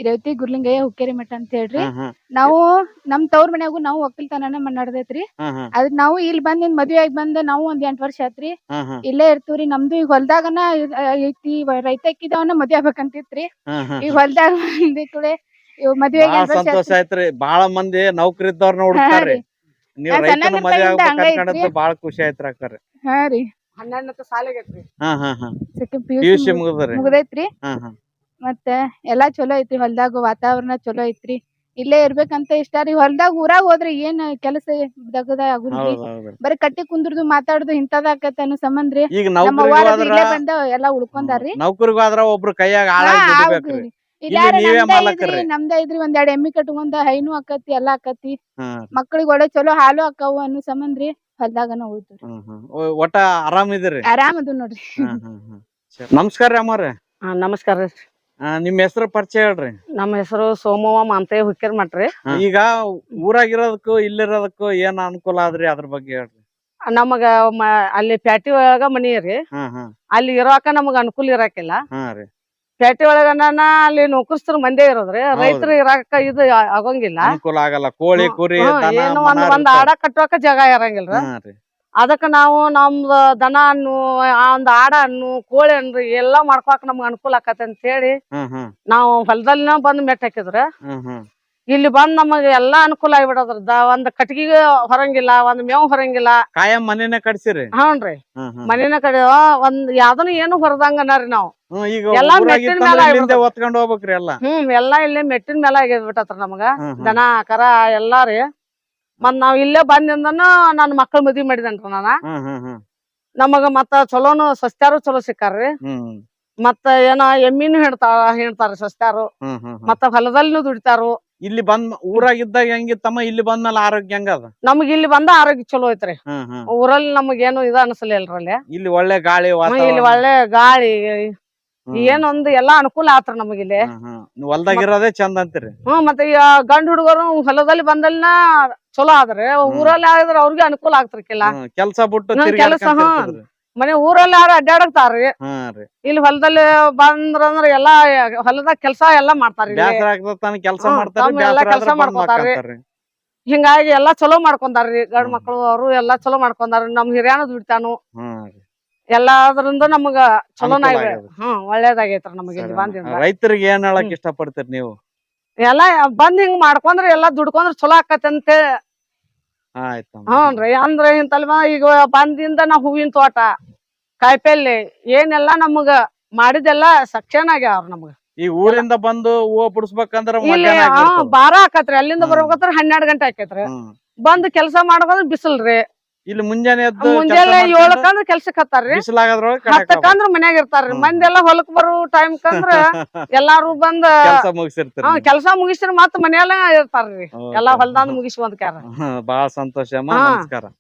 ರೇವತಿ ಗುರ್ಲಿಂಗಯ್ಯ ಹುಕ್ಕೇರಿ ಮಠ ಅಂತ ಹೇಳ್ರಿ. ನಾವು ನಮ್ ತವ್ರ ಮನ್ಯಾಗು ನಾವು ಒಕ್ಕಲ್ತನನ ನಡ್ದೈತ್ರಿ. ಅದಕ್ ನಾವು ಇಲ್ಲಿ ಬಂದ್ ಮದ್ವೆ ಆಗಿ ಬಂದ್ ನಾವು ಒಂದ್ 8 ವರ್ಷ ಆತ್ರಿ ಇಲ್ಲೇ ಇರ್ತೀವ್ರಿ. ನಮ್ದು ಈಗ ಹೊಲ್ದಾಗನ ಐತಿ, ರೈತ ಇಕ್ಕಿದವನ ಮದ್ವೆ ಆಗ್ಬೇಕಂತಿತ್ರಿ. ಈಗ ಹೊಲ್ದಾಗ ಬಂದ ಕೂಡಲೇ ಮದ್ವೆ ಸಂತೋಷ ಆಯ್ತ್ರಿ. ಬಾಳ ಮಂದಿ ನೌಕರಿ ಇದ್ದವ್ರನ್ನ ಹುಡುಕ್ತಾರ್ರಿ. ನೀವ್ ರೈತನ ಮದ್ವೆ ಆಗ್ಬೇಕಂತ ಬಾಳ ಖುಷಿ ಆಯ್ತ್ರಿ ಅಕ್ಕಾರ. ಹಾ ರೀ. 12ನೇ ಸಾಲಿಗೈತ್ರಿ. PUC ಮುಗ್ದೈತ್ರಿ. ಮತ್ತ ಎಲ್ಲಾ ಚಲೋ ಐತ್ರಿ. ಹೊಲ್ದಾಗ ವಾತಾವರಣ ಚಲೋ ಐತ್ರಿ. ಇಲ್ಲೇ ಇರ್ಬೇಕಂತ ಇಷ್ಟ ರೀ. ಹೊಲ್ದಾಗ ಊರಾಗ ಹೋದ್ರೆ ಏನ್ ಕೆಲಸ ದಗದ ಆಗುದ್ರಿ. ಬರೀ ಕಟ್ಟಿ ಕುಂದ್ರದು ಮಾತಾಡುದು ಇಂತದ ಆಕತ್ತ ಅನ್ನೋ ಸಂಬಂಧ್ರಿ. ನಮ್ಮ ಅವ್ವಾರು ಇಲ್ಲೇ ಬಂದ ಎಲ್ಲಾ ಉಳ್ಕೊಂಡಾರ್ರಿ. ನೌಕರಿಗೂ ಆದ್ರ ಒಬ್ರು ಕೈಯಾಗ ನಮ್ದ ಐತ್ರಿ. ಒಂದ್ 2 ಎಮ್ಮಿ ಕಟ್ಕೊಂಡ ಹೈನು ಆಕತಿ, ಎಲ್ಲಾ ಆಕತಿ. ಮಕ್ಳಿಗೆ ಒಳ್ಳೆ ಚಲೋ ಹಾಲು ಆಕಾವು ಅನ್ನೋ ಸಂಬಂಧ್ರಿ ಹೊಲ್ದಾಗನ ಉಳ್ತೀವಿ. ಒಟ್ಟ ಆರಾಮ್ ಇದ್ರಿ? ಆರಾಮ್ ಅದು ನೋಡ್ರಿ. ನಮಸ್ಕಾರ ರೀ ಅಮ್ಮಾರ. ನಮಸ್ಕಾರ ರೀ. ನಿಮ್ ಹೆಸರು ಪರಿಚಯ ಹೇಳ್ರಿ. ನಮ್ಮ ಹೆಸರು ಸೋಮವ್ವ ಮಾಂತಯ್ಯ ಹುಕ್ಕೇರಿ ಮಠ್ರಿ. ಈಗ ಊರಾಗಿರೋದಕ್ಕೂ ಇಲ್ಲಿರೋದಕ್ಕೂ ಏನ್ ಅನುಕೂಲ ಆದ್ರಿ ಅದ್ರ ಬಗ್ಗೆ ಹೇಳ್ರಿ. ನಮಗ ಅಲ್ಲಿ ಪ್ಯಾಟಿ ಒಳಗ ಮನಿ ರೀ. ಅಲ್ಲಿ ಇರೋಕ ನಮಗ ಅನುಕೂಲ ಇರಾಕಿಲ್ಲ. ಪ್ಯಾಟಿ ಒಳಗನ ಅಲ್ಲಿ ನೌಕರಸ್ಥರ ಮಂದಿ ಇರೋದ್ರಿ. ರೈತರು ಇರಾಕ ಇದು ಆಗಂಗಿಲ್ಲ, ಅನುಕೂಲ ಆಗಲ್ಲ. ಕೋಳಿ ಕುರಿ ಏನು ಒಂದ್ ಆಡ ಕಟ್ಟುವಕ ಜಾಗ ಇರಂಗಿಲ್ರಿ. ಅದಕ್ಕ ನಾವು ನಮ್ದ ದನ ಹಣ್ಣು, ಒಂದ್ ಆಡ ಹಣ್ಣು, ಕೋಳಿ ಹಣ್ಣು ಎಲ್ಲಾ ಮಾಡ್ಕೊಳಕ್ ನಮ್ಗ ಅನುಕೂಲ ಆಕತಿ ಅಂತ ಹೇಳಿ ನಾವು ಹೊಲದಲ್ಲಿನ ಬಂದ್ ಮೆಟ್ ಹಾಕಿದ್ರ. ಇಲ್ಲಿ ಬಂದ್ ನಮಗ ಎಲ್ಲಾ ಅನುಕೂಲ ಆಗಿಬಿಡದ್ರ. ಒಂದ್ ಕಟ್ಗಿಗೆ ಹೊರಂಗಿಲ್ಲ, ಒಂದ್ ಮೇವ್ ಹೊರಂಗಿಲ್ಲ. ಕಾಯಂ ಮನೇನೆ ಕಟ್ಸಿರಿ? ಹ್ಞೂನ್ರಿ, ಮನೇನ ಕಡೆ ಒಂದ್ ಯಾವ್ದನು ಏನು ಹೊರದಂಗನಾರಿ ನಾವು. ಎಲ್ಲಾ ಮೆಟ್ಟಿನ ಹೋಗ್ಬೇಕ್ರಿ ಎಲ್ಲಾ. ಎಲ್ಲಾ ಇಲ್ಲಿ ಮೆಟ್ಟಿನ ಮೇಲೆ ಆಗಿಬಿಟ್ಟತ್ರ ನಮಗ. ದನ ಕರ ಎಲ್ಲಾ ರೀ. ಮತ್ ನಾವ್ ಇಲ್ಲೇ ಬಂದಿಂದನ ನನ್ ಮಕ್ಳ ಮದ್ವಿ ಮಾಡಿದನ್ರಿ ನಾನ. ನಮಗ ಮತ್ತ ಚಲೋನು ಸಸ್ತ್ಯಾರು ಚಲೋ ಸಿಕ್ಕಾರ್ರಿ. ಮತ್ತ ಏನ ಎಮ್ಮಿನೂ ಹಿಡ್ತಾರ ಸಸ್ತ್ಯಾರು. ಮತ್ತ ಹೊಲದಲ್ಲಿನೂ ದುಡಿತಾರು. ಇಲ್ಲಿ ಬಂದ್ ಊರಾಗಿದ್ದಾಗ ಹೆಂಗಿತ್ತಮ್ಮ? ಇಲ್ಲಿ ಬಂದ್ಮೇಲೆ ಆರೋಗ್ಯ ಹೆಂಗದ? ನಮಗ ಇಲ್ಲಿ ಬಂದ ಆರೋಗ್ಯ ಚಲೋ ಐತ್ರಿ. ಊರಲ್ಲಿ ನಮಗೇನು ಇದು ಅನ್ಸಲಿಲ್ರಿ. ಇಲ್ಲಿ ಒಳ್ಳೆ ಗಾಳಿ, ಇಲ್ಲಿ ಒಳ್ಳೆ ಗಾಳಿ ಏನೊಂದು ಎಲ್ಲಾ ಅನುಕೂಲ ಆತ್ರ ನಮಗಿಲ್ಲಿ. ಹೊಲ್ದಾಗಿರೋದೇ ಚಂದ ಅಂತೀರಿ? ಮತ್ತೆ ಈಗ ಗಂಡ ಹುಡುಗರು ಹೊಲದಲ್ಲಿ ಬಂದಲ್ಲಿನ ಚಲೋ ಆದ್ರೆ ಊರಲ್ಲಿ ಆದ್ರ ಅವ್ರಿಗೆ ಅನುಕೂಲ ಆಗ್ತಿರ್ಕಿಲ್ಲ. ಕೆಲ್ಸ ಬಿಟ್ಟು ಕೆಲಸ ಮನೆ ಊರಲ್ಲಿ ಯಾರು ಅಡ್ಡಾಡಕ್ತಾರ್ರಿ. ಇಲ್ಲಿ ಹೊಲದಲ್ಲಿ ಬಂದ್ರಂದ್ರ ಎಲ್ಲಾ ಹೊಲದಾಗ ಕೆಲ್ಸ ಎಲ್ಲಾ ಮಾಡ್ತಾರ್ರಿ. ಕೆಲಸ ಮಾಡ್ಕೊತಾರ್ರಿ. ಹಿಂಗಾಗಿ ಎಲ್ಲಾ ಚಲೋ ಮಾಡ್ಕೊಂತಾರ್ರಿ. ಗಂಡ್ ಮಕ್ಳು ಅವ್ರು ಎಲ್ಲಾ ಚಲೋ ಮಾಡ್ಕೊಂತಾರ. ನಮ್ ಹಿರಿಯಾನು ದುಡಿತಾನು. ಎಲ್ಲಾದ್ರಿಂದ ನಮಗ ಚಲೋನ ಒಳ್ಳೇದಾಗೈತ್ರಿ ನಮಗ ಇಲ್ಲಿ ಬಂದಿಂದ. ರೈತರಿಗೆ ಏನ್ ಹೇಳಕ್ ಇಷ್ಟ ಪಡ್ತೀರಿ ನೀವು? ಎಲ್ಲಾ ಬಂದ್ ಹಿಂಗ್ ಮಾಡ್ಕೊಂಡ್ರ ಎಲ್ಲಾ ದುಡ್ಕೊಂಡ್ರ ಚಲೋ ಆಕತಿ ಅಂತ ಆಯ್ತಮ್ಮ. ಹ್ಞೂನ್ರಿ ಅಂದ್ರ ಇಂತಲ್ವ ಈಗ ಬಂದಿಂದ ನಾ ಹೂವಿನ ತೋಟ ಕಾಯಿಪಲ್ಲೆ ಏನೆಲ್ಲಾ ನಮಗ ಮಾಡಿದೆಲ್ಲ ಸಕ್ಷನ್ ಆಗ್ಯಾವ್ರ ನಮಗ. ಈ ಊರಿಂದ ಬಂದು ಹೂವ ಬಿಡಿಸ್ಬೇಕಂದ್ರ ಇಲ್ಲಿ ಮಧ್ಯಾಹ್ನ ಆಗಿರ್ತದ. ಬಾರ ಆಕತ್ರಿ ಅಲ್ಲಿಂದ ಹ್ಮ್. ಬರ್ಬೇಕಂದ್ರ 12 ಗಂಟೆ ಆಕೈತ್ರಿ. ಹ್ಮ್. ಬಂದ್ ಕೆಲ್ಸ ಮಾಡ್ಬೇಕಂದ್ರ ಬಿಸಿಲ್ರಿ. ಇಲ್ಲಿ ಮುಂಜಾನೆ ಎದ್ದು ಮುಂಜಾನೆ 7 ಕೆಲ್ಸಕ್ ಹತ್ತಾರ್ರಿ. ಬಿಸಿಲಾಗದ್ರೊಳಗ 10 ಮನ್ಯಾಗ ಇರ್ತಾರ್ರಿ. ಮಂದಿ ಎಲ್ಲಾ ಹೊಲಕ್ ಬರೋ ಟೈಮ್ ಕಂದ್ರ ಎಲ್ಲಾರು ಬಂದ್ ಕೆಲಸ ಮುಗಿಸಿರ್ತೀರಿ. ಕೆಲ್ಸ ಮುಗಿಸ್ರಿ ಮತ್ತ್ ಮನೆಯಲ್ಲ ಇರ್ತಾರ್ರಿ. ಎಲ್ಲಾ ಹೊಲ್ದಾಂದ್ ಮುಗಿಸಿ ಬಂದ್ಕ್ಯಾರ. ಬಹಳ ಸಂತೋಷ ಅಮ್ಮ. ಹಾ. ನಮಸ್ಕಾರ.